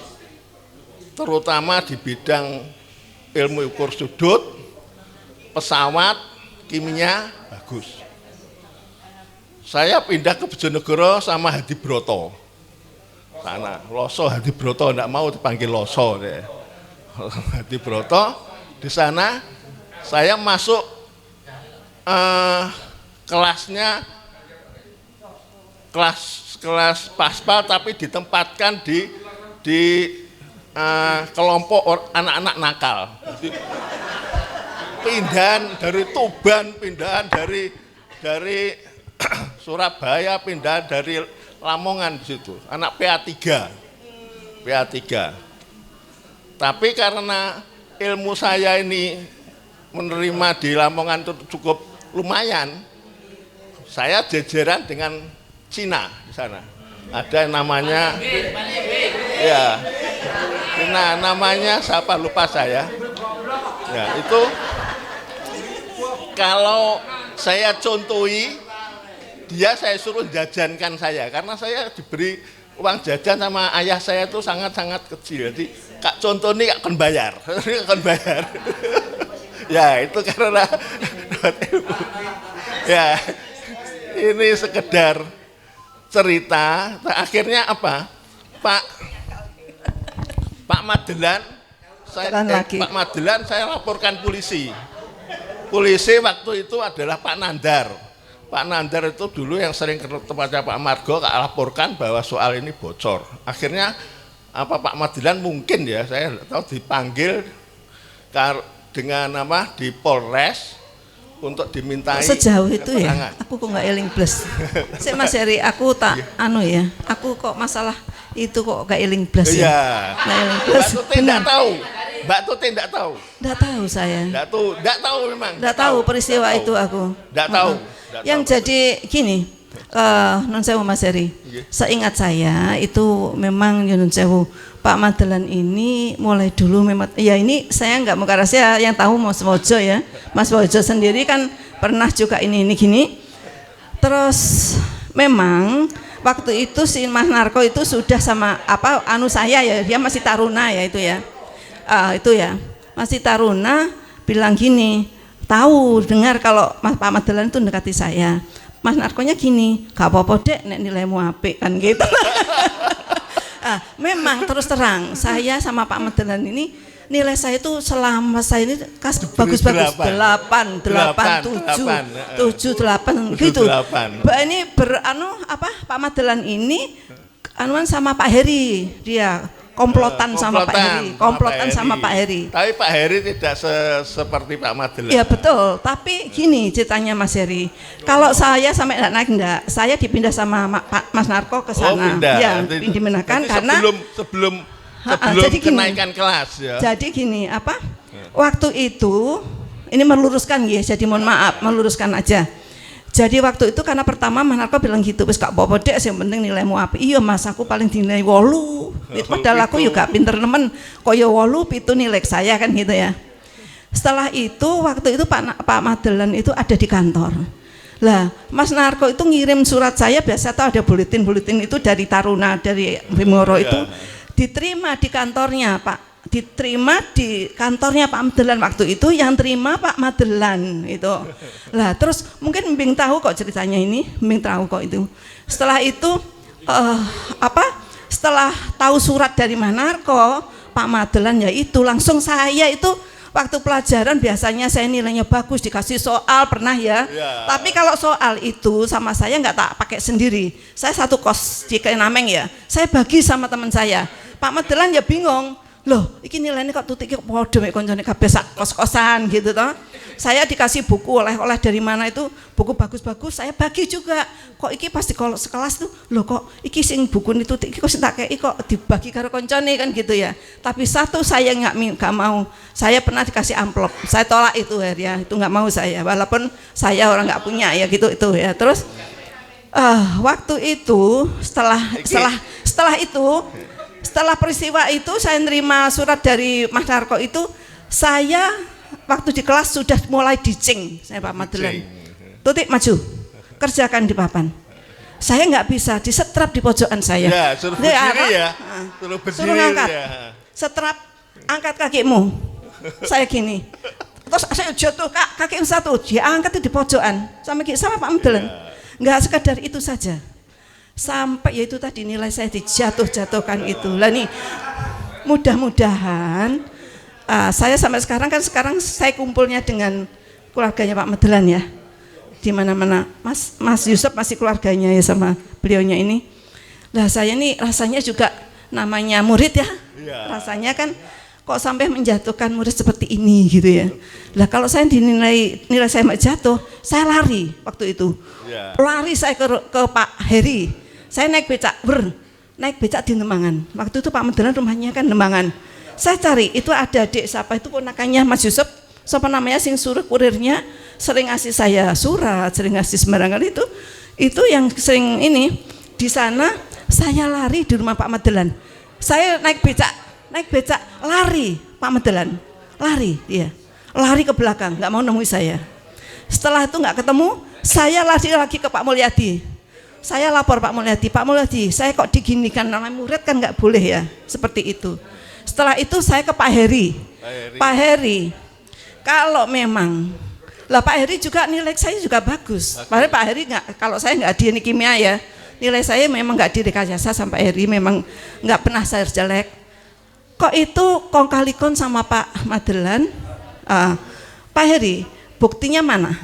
Speaker 13: terutama di bidang ilmu ukur sudut, pesawat, kimia bagus. Saya pindah ke Bojonegoro sama Hadi Broto. Sana, Loso Hadi Broto, enggak mau dipanggil Loso deh. Hadi Broto, di sana saya masuk kelasnya kelas paspal, tapi ditempatkan di kelompok anak-anak nakal. Jadi, pindahan dari Tuban, pindahan dari Surabaya, pindah dari Lamongan di situ, anak PA3. Tapi karena ilmu saya ini menerima di Lamongan itu cukup lumayan, saya jejeran dengan Cina di sana. Ada yang namanya, ya, Cina namanya siapa lupa saya. Ya itu kalau saya contohi dia saya suruh jajankan saya karena saya diberi uang jajan sama ayah saya itu sangat-sangat kecil. Jadi Kak contoh nih akan bayar. Akan bayar. Ya, itu karena ya. Ini sekedar cerita. Akhirnya apa? Pak Madelan Pak Madelan saya laporkan polisi. Polisi waktu itu adalah Pak Nandar. Pak Nandar itu dulu yang sering ke tempatnya Pak Margo laporkan bahwa soal ini bocor. Akhirnya Pak Madelan mungkin ya saya tahu dipanggil dengan di Polres untuk dimintai
Speaker 3: sejauh itu
Speaker 13: keterangan.
Speaker 3: Ya aku kok nggak eling plus. Saya Mas Heri aku tak ya aku kok masalah itu kok nggak eling plus ya. Nggak eling plus.
Speaker 13: Mbak Tuti tidak tahu. Mbak Tuti tidak tahu.
Speaker 3: Tidak tahu saya.
Speaker 13: Tidak tahu memang.
Speaker 3: Tidak tahu peristiwa itu aku.
Speaker 13: Tidak tahu.
Speaker 3: Yang jadi gini, non sewu Mas Heri. Seingat saya itu memang non sewu Pak Madelan ini mulai dulu memang ya ini saya nggak mau rahasia yang tahu Mas Wojo ya. Mas Wojo sendiri kan pernah juga ini gini. Terus memang waktu itu si Mas Narko itu sudah sama saya ya, dia masih taruna ya itu ya. Itu ya. Masih taruna bilang gini, tahu dengar kalau Pak Madelan itu mendekati saya. Mas Narkonya gini, gak apa-apa dek nek nilaimu apik kan gitu. Memang terus terang saya sama Pak Madelan ini nilai saya itu selama saya ini bagus-bagus 8, 7 gitu. Mbak ini Pak Madelan ini anuan sama Pak Heri dia komplotan sama Pak Heri.
Speaker 13: Tapi Pak Heri tidak seperti Pak Madelan.
Speaker 3: Ya betul, tapi gini ceritanya Mas Heri. Kalau saya sampai naik enggak, saya dipindah sama Mas Narko ke sana. Ya, dipindahkan karena
Speaker 13: sebelum
Speaker 3: jadi
Speaker 13: kenaikan kelas ya.
Speaker 3: Jadi gini, waktu itu ini meluruskan ya, jadi mohon maaf, meluruskan aja. Jadi waktu itu karena pertama Mas Narko bilang gitu, wis gak apa-apa dek, yang penting nilaimu apik. Iya Mas, aku paling dinilai 8. Padahal aku juga pinter nemen, kaya 8 itu nilai saya kan gitu ya. Setelah itu waktu itu Pak Madelan itu ada di kantor. Lah, Mas Narko itu ngirim surat saya, biasa tuh ada buletin itu dari Taruna, dari Bimoro itu diterima di kantornya diterima di kantornya Pak Madelan waktu itu, yang terima Pak Madelan itu. Lah terus mungkin Mbing tahu kok ceritanya ini, Mbing tahu kok itu. Setelah itu setelah tahu surat dari Mas Narko, Pak Madelan ya itu langsung saya itu waktu pelajaran biasanya saya nilainya bagus, dikasih soal pernah ya. Tapi kalau soal itu sama saya nggak tak pakai sendiri. Saya satu kos di Kenameng ya. Saya bagi sama teman saya. Pak Madelan ya bingung. Loh, iki nilainya kok tutik kok podo mek koncone kabeh sak kos-kosan gitu toh. Saya dikasih buku oleh-oleh dari mana itu, buku bagus-bagus, saya bagi juga. Kok iki pas di sekelas tuh, loh kok iki sing buku itu iki kok sing tak kei kok dibagi karo koncone kan gitu ya. Tapi satu saya nggak mau. Saya pernah dikasih amplop, saya tolak itu ya, itu nggak mau saya. Walaupun saya orang nggak punya ya gitu itu ya. Terus waktu itu setelah peristiwa itu saya nerima surat dari Mas Narko itu, saya waktu di kelas sudah mulai dicing saya Pak Madelan. Tutik maju, kerjakan di papan. Saya nggak bisa, disetrap di pojokan saya.
Speaker 13: Ya, suruh berdiri ya.
Speaker 3: Suruh ngangkat. Setrap, angkat kakimu. Saya gini. Terus saya jatuh kaki satu, dia angkat di pojokan sama Pak Madelan. Nggak sekedar itu saja. Sampai yaitu tadi nilai saya dijatuhkan itu. Lah nih, mudah-mudahan saya sampai sekarang saya kumpulnya dengan keluarganya Pak Madelan ya. Di mana-mana Mas Yusuf masih keluarganya ya sama beliaunya ini. Lah saya ini rasanya juga namanya murid ya. Rasanya kan kok sampai menjatuhkan murid seperti ini gitu ya. Lah kalau saya nilai saya jatuh, saya lari waktu itu. Lari saya ke Pak Heri. Saya naik becak di Demangan. Waktu itu Pak Madelan rumahnya kan Demangan. Saya cari, itu ada adik siapa itu ponakannya Mas Yusuf, siapa namanya sing suruh kurirnya sering ngasih saya surat, sering ngasih sembarangan itu yang sering ini. Di sana saya lari di rumah Pak Madelan. Saya naik becak lari Pak Madelan, lari dia, lari ke belakang, nggak mau nemui saya. Setelah itu nggak ketemu, Saya lagi ke Pak Mulyadi. Saya lapor Pak Mulyadi, saya kok diginikan, namanya murid kan nggak boleh ya, seperti itu. Setelah itu saya ke Pak Heri. Pak Heri, kalau memang, lah Pak Heri juga nilai saya juga bagus. Padahal Pak Heri nggak, kalau saya nggak di kimia ya, nilai saya memang nggak di rekayasa sama Pak Heri, memang nggak pernah saya jelek. Kok itu kong kali kon sama Pak Madelan, Pak Heri, buktinya mana?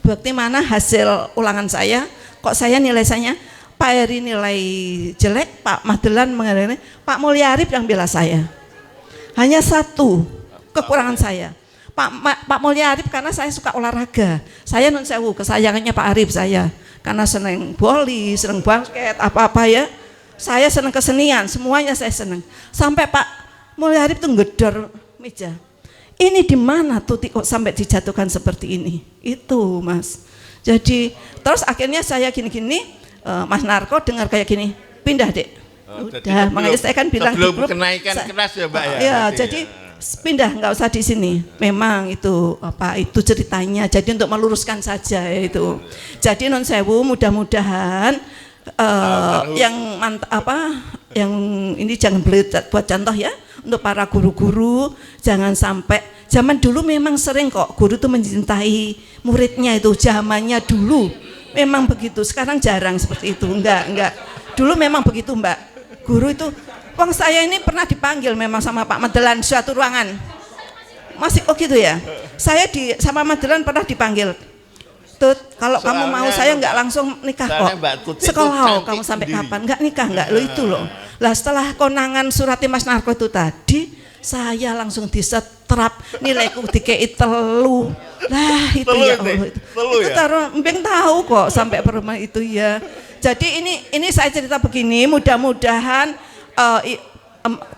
Speaker 3: Bukti mana hasil ulangan saya? Kok saya nilai saya, Pak Heri nilai jelek, Pak Madelan mengenai, Pak Mulyarif yang bela saya. Hanya satu kekurangan saya. Pak Mulyarif karena saya suka olahraga. Saya nun sewu kesayangannya Pak Arif saya. Karena seneng voli, seneng basket, apa-apa ya. Saya seneng kesenian, semuanya saya seneng. Sampai Pak Mulyarif tuh ngedor meja. Ini di mana tuh kok sampai dijatuhkan seperti ini? Itu Mas. Jadi terus akhirnya saya gini-gini, Mas Narko dengar kayak gini, pindah dek. Udah, makanya saya kan bilang di grup,
Speaker 13: kenaikan keras ya Mbak ya.
Speaker 3: Iya, jadi pindah, nggak usah di sini. Memang itu apa? Itu ceritanya. Jadi untuk meluruskan saja itu. Jadi non sewu, mudah-mudahan yang yang ini jangan buat contoh ya untuk para guru-guru, jangan sampai. Zaman dulu memang sering kok guru itu mencintai muridnya, itu zamannya dulu memang begitu. Sekarang jarang seperti itu, enggak. Dulu memang begitu Mbak. Guru itu, wong saya ini pernah dipanggil memang sama Pak Madelan suatu ruangan. Masih gitu ya. Saya sama Madelan pernah dipanggil. Tut, kalau kamu mau saya enggak langsung nikah kok. Sekolah kamu sampai kapan? Enggak nikah, enggak lo itu loh. Lah setelah konangan suratnya Mas Narko itu tadi, saya langsung disetrap, nilaiku dikei 3. Lah itu ya Allah itu. Itu taruh mbeng tahu kok sampai perumah itu ya. Jadi ini saya cerita begini, mudah-mudahan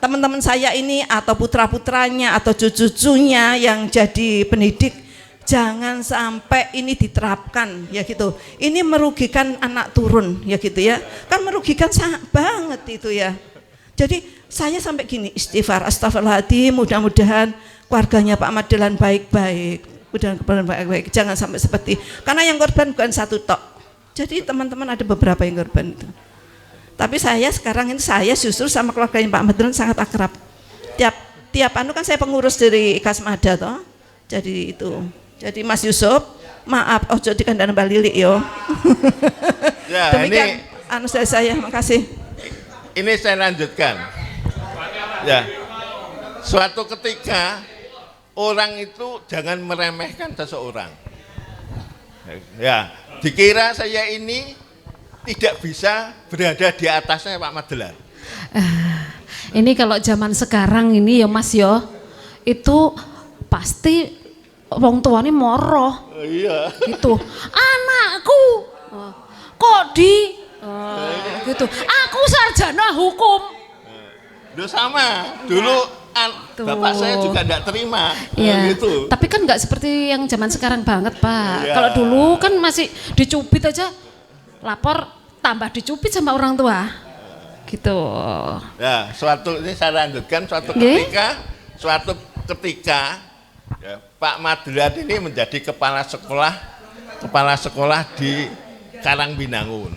Speaker 3: teman-teman saya ini atau putra-putranya atau cucu-cucunya yang jadi pendidik, jangan sampai ini diterapkan ya gitu. Ini merugikan anak turun ya gitu ya. Kan merugikan banget itu ya. Jadi saya sampai gini, istighfar, astagfirullahaladzim, mudah-mudahan keluarganya Pak Madelan baik-baik, mudah-mudahan baik-baik, jangan sampai seperti, karena yang korban bukan satu tok. Jadi teman-teman ada beberapa yang korban itu. Tapi saya sekarang ini saya justru sama keluarganya Pak Madelan sangat akrab. Tiap anu kan saya pengurus dari Kasmada toh. Jadi itu. Jadi Mas Yusuf, maaf ojo dikandani Mbak Lili yo.
Speaker 13: Ya,
Speaker 3: demikian anu saya, makasih.
Speaker 13: Ini saya lanjutkan. Ya. Suatu ketika orang itu jangan meremehkan seseorang. Ya, dikira saya ini tidak bisa berada di atasnya Pak Madelan.
Speaker 4: Ini kalau zaman sekarang ini ya Mas yo, itu pasti wong tuane moroh.
Speaker 13: Iya.
Speaker 4: Gitu. Anakku kok gitu. Aku sarjana hukum.
Speaker 13: Duh sama. Dulu bapak saya juga tidak terima.
Speaker 4: Iya.
Speaker 13: Gitu.
Speaker 4: Tapi kan nggak seperti yang zaman sekarang banget, Pak.
Speaker 13: Iya.
Speaker 4: Kalau dulu kan masih dicubit aja, lapor tambah dicubit sama orang tua. Gitu.
Speaker 13: Ya, ini saya lanjutkan suatu ketika ya, Pak Madelan ini menjadi kepala sekolah di Karangbinangun.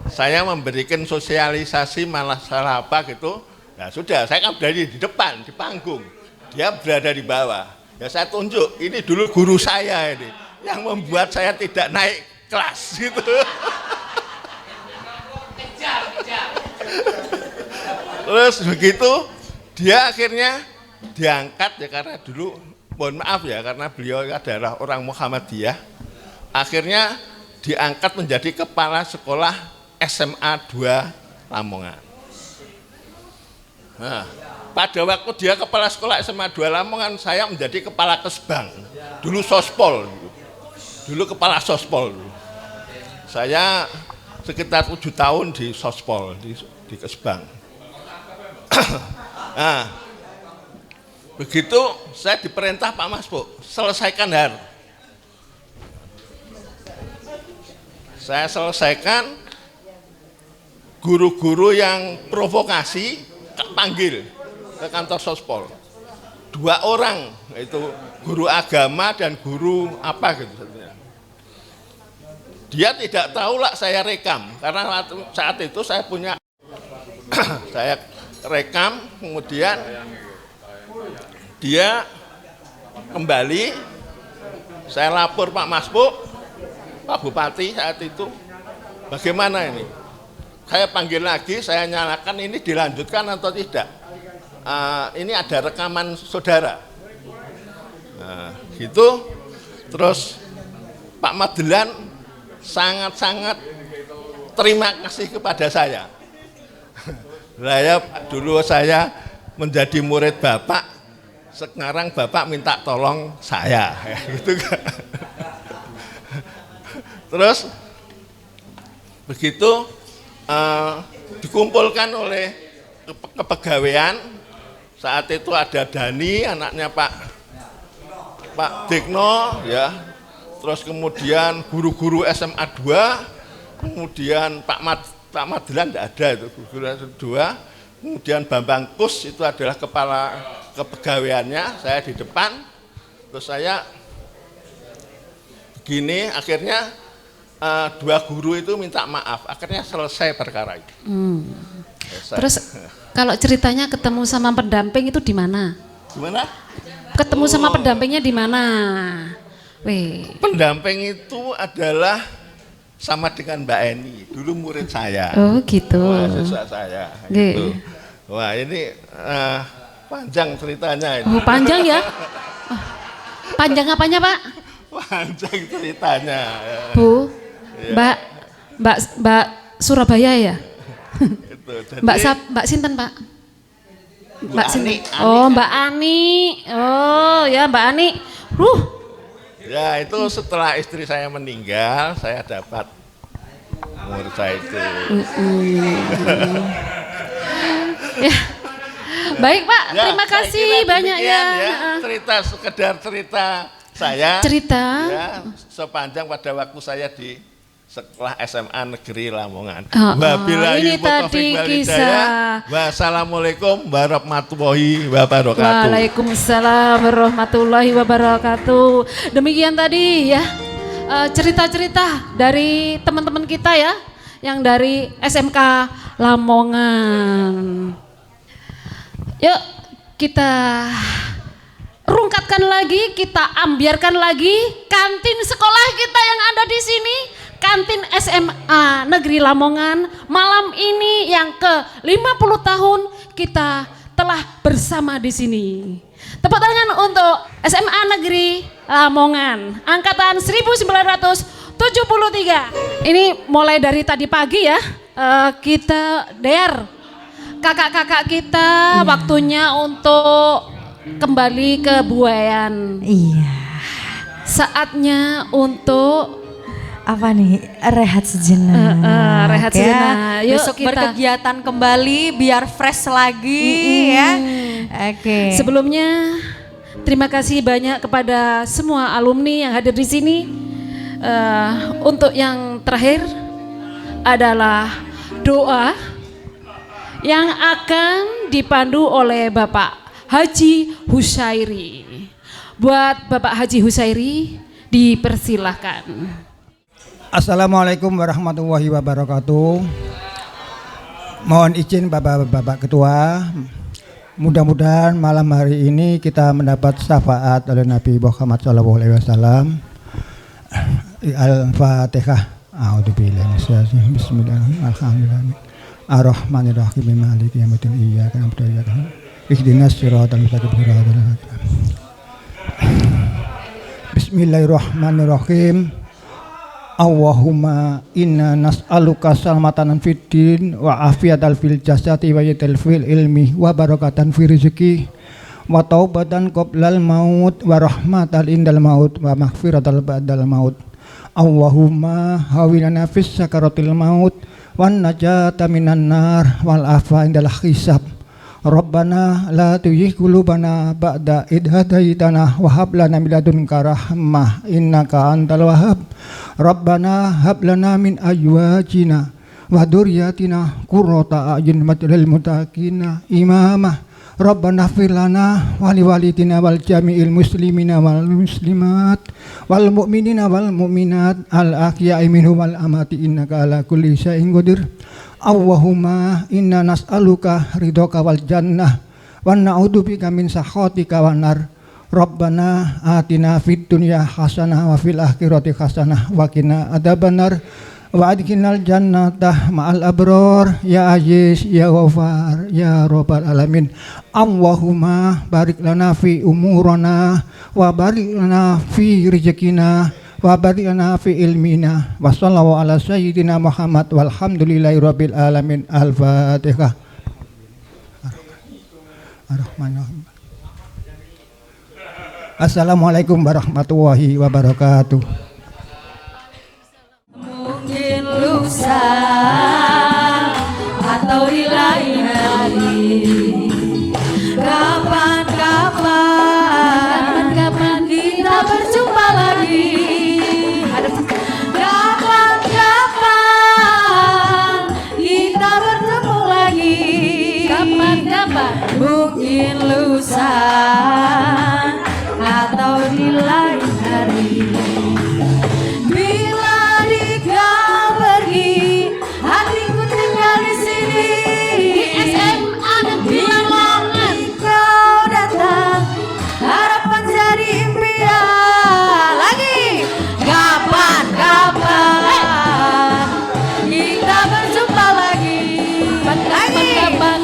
Speaker 13: Saya memberikan sosialisasi masalah apa gitu, ya sudah, saya kan berada di depan, di panggung, dia berada di bawah. Ya saya tunjuk, ini dulu guru saya ini, yang membuat saya tidak naik kelas gitu. Terus begitu, dia akhirnya diangkat ya karena dulu, mohon maaf ya, karena beliau adalah orang Muhammadiyah, akhirnya diangkat menjadi kepala sekolah SMA 2 Lamongan. Nah, pada waktu dia kepala sekolah SMA 2 Lamongan, saya menjadi kepala Kesbang. Dulu Sospol. Dulu kepala Sospol. Saya sekitar 7 tahun di Sospol, di Kesbang. Nah, begitu saya diperintah Pak Masbuk, selesaikan HAR. Saya selesaikan, guru-guru yang provokasi panggil ke kantor Sospol. 2 orang, itu guru agama dan guru apa gitu. Dia tidak tahu lah saya rekam, karena saat itu saya punya saya rekam, kemudian dia kembali, saya lapor Pak Masbuk, Pak Bupati saat itu, bagaimana ini? Saya panggil lagi, saya nyalakan ini dilanjutkan atau tidak? Ini ada rekaman saudara. Nah, gitu. Terus Pak Madelan sangat-sangat terima kasih kepada saya. Dulu saya menjadi murid Bapak, sekarang Bapak minta tolong saya, gitu kan. Terus begitu dikumpulkan oleh kepegawaian, saat itu ada Dani, anaknya Pak Dekno, ya. Terus kemudian guru-guru SMA 2, kemudian Pak Madelan tidak ada itu, guru SMA 2, kemudian Bambang Kus itu adalah kepala kepegawaiannya, saya di depan, terus saya begini, akhirnya dua guru itu minta maaf, akhirnya selesai perkara itu.
Speaker 4: Terus kalau ceritanya ketemu sama pendamping itu di mana?
Speaker 13: Gimana?
Speaker 4: Ketemu sama pendampingnya di mana?
Speaker 13: Pendamping itu adalah sama dengan Mbak Eni, dulu murid saya.
Speaker 4: Oh gitu.
Speaker 13: Mahasiswa saya. Gitu. Wah ini panjang ceritanya ini.
Speaker 4: Oh panjang ya? Panjang apanya Pak?
Speaker 13: Panjang ceritanya.
Speaker 4: Bu, ya. Mbak Surabaya ya?
Speaker 13: Itu, jadi,
Speaker 4: Mbak Sinten Pak? Mbak Sinten.
Speaker 13: Ani.
Speaker 4: Oh Mbak Ani. Oh ya Mbak Ani.
Speaker 13: Ya itu setelah istri saya meninggal, saya dapat murid saya itu.
Speaker 4: Ya. Baik Pak,
Speaker 13: Ya,
Speaker 4: terima kasih banyak ya.
Speaker 13: Cerita sekedar cerita saya.
Speaker 4: Cerita.
Speaker 13: Ya, sepanjang pada waktu saya di sekolah SMA Negeri Lamongan.
Speaker 4: Ini tadi kisah.
Speaker 13: Wassalamualaikum warahmatullahi wabarakatuh.
Speaker 4: Waalaikumsalam warahmatullahi wabarakatuh. Demikian tadi ya cerita-cerita dari teman-teman kita ya, yang dari SMK Lamongan. Yuk kita rungkatkan lagi, kita ambiarkan lagi kantin sekolah kita yang ada di sini. Kantin SMA Negeri Lamongan malam ini yang ke-50 tahun kita telah bersama di sini. Tepuk tangan untuk SMA Negeri Lamongan angkatan 1973. Ini mulai dari tadi pagi ya, kita kakak-kakak kita waktunya untuk kembali ke Buayan.
Speaker 9: Iya.
Speaker 4: Saatnya untuk
Speaker 9: apa nih, rehat sejenak.
Speaker 4: Rehat sejenak. Yuk
Speaker 9: Besok
Speaker 4: kita
Speaker 9: berkegiatan kembali biar fresh lagi ya. Oke.
Speaker 4: Sebelumnya terima kasih banyak kepada semua alumni yang hadir di sini. Untuk yang terakhir adalah doa yang akan dipandu oleh Bapak Haji Husairi. Buat Bapak Haji Husairi dipersilahkan.
Speaker 12: Assalamualaikum warahmatullahi wabarakatuh. Mohon izin Bapak-Bapak Ketua, mudah-mudahan malam hari ini kita mendapat syafaat oleh Nabi Muhammad SAW. Al-Fatihah. A'udzubillahi minasyaitonir rajim. Bismillahirrahmanirrahim. Alhamdulillah. Ar-Rahmanir-Rahim. Maliki yaumiddin. Iyyaka na'budu wa iyyaka nasta'in. Ihdinas siratal mustaqim. Bismillahirrahmanirrahim. Allahumma inna nas'aluka salamatan fid din wa afiyatan fil jasadi wa yadal fil ilmi wa barakatan fi rizqi wa taubatan qoblal maut wa rahmatan indal maut wa maghfiratan ba'dal maut. Allahumma hawilana fis sakaratil maut wan najata minan nar wal afa indal hisab. Rabbana la tuzigh qulubana ba'da idh hadaitana wa hab lana min ladunka rahmah innaka antal wahhab. Rabbana hab lana min azwajina wa dzurriyyatina qurrata a'yun waj'alna lil muttaqina imama. Rabbana ighfir lana wa liwalidina wal jami'il muslimina wal muslimat wal mu'minina wal mu'minat al ahya'i minhum wal amati innaka ala kulli syai'in qadir. Allahumma inna nas'aluka ridhoka wal jannah wa na'udzubika min sakhatika wan nar. Rabbana atina fid dunya hasanah wa fil akhirati hasanah wa qina adzabannar. Wa adkhilnal jannata ma'al abror ya aziz ya ghafar ya rabbal alamin. Allahumma barik lana fi umurana wa barik lana fi rizqina wa barik lana fi ilmina wa sallallahu ala sayyidina Muhammad walhamdulillahi rabbil alamin. Al-Fatihah. Ar-Rahmanir-Rahim. Assalamualaikum warahmatullahi wabarakatuh.
Speaker 9: Mungkin lusa atau di lain hari, kapan kita berjumpa lagi, kapan kita bertemu lagi, mungkin lusa atau di lain hari. Hatiku tinggal di sini di SMA Negeri Lamongan. Kau datang, harapan jadi impian lagi. Kapan kita berjumpa lagi? Kapan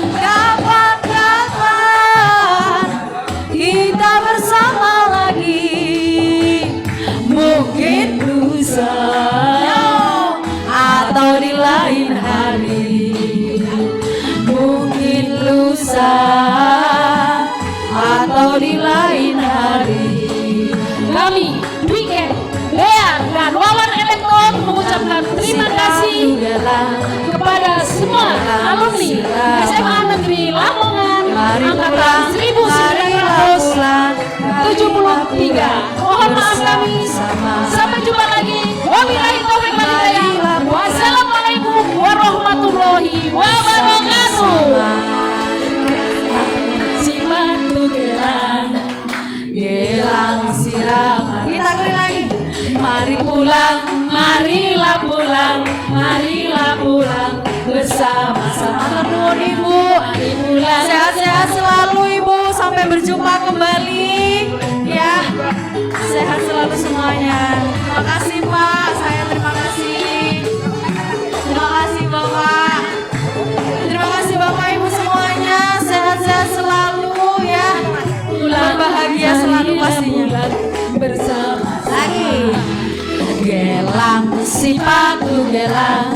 Speaker 9: kita bersama lagi? Mungkin lusa atau di lain hari, mungkin lusa atau di lain hari.
Speaker 4: Kami Weekend Bear dan Wawan Elektron mengucapkan terima kasih kepada semua alumni SMA Negeri Lamongan angkatan 1973. Mohon maaf kami. Sampai jumpa lagi. Wabillahi taufiq wal hidayah. Wassalamualaikum warahmatullahi wabarakatuh.
Speaker 9: Cimatu gelang siraman. Kita kali lagi. Mari pulang, marilah pulang, marilah pulang bersama-sama. Nuhun Ibu, mari pulang. Sehat-sehat selalu Ibu, sampai berjumpa kembali ya. Sehat selalu semuanya. Terima kasih Pak, saya terima kasih. Terima kasih Bapak. Terima kasih Bapak Ibu semuanya. Sehat-sehat selalu ya. Bahagia selalu pastinya. Bersama lagi. Gelang sipaku gelang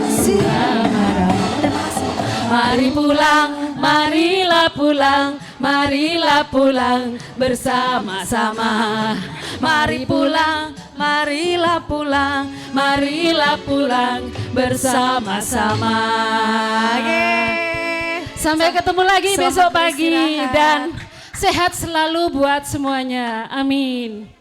Speaker 9: siraman. Mari pulang, marilah pulang, marilah pulang bersama-sama. Mari pulang, marilah pulang, marilah pulang bersama-sama.
Speaker 4: Sampai ketemu lagi besok pagi dan sehat selalu buat semuanya. Amin.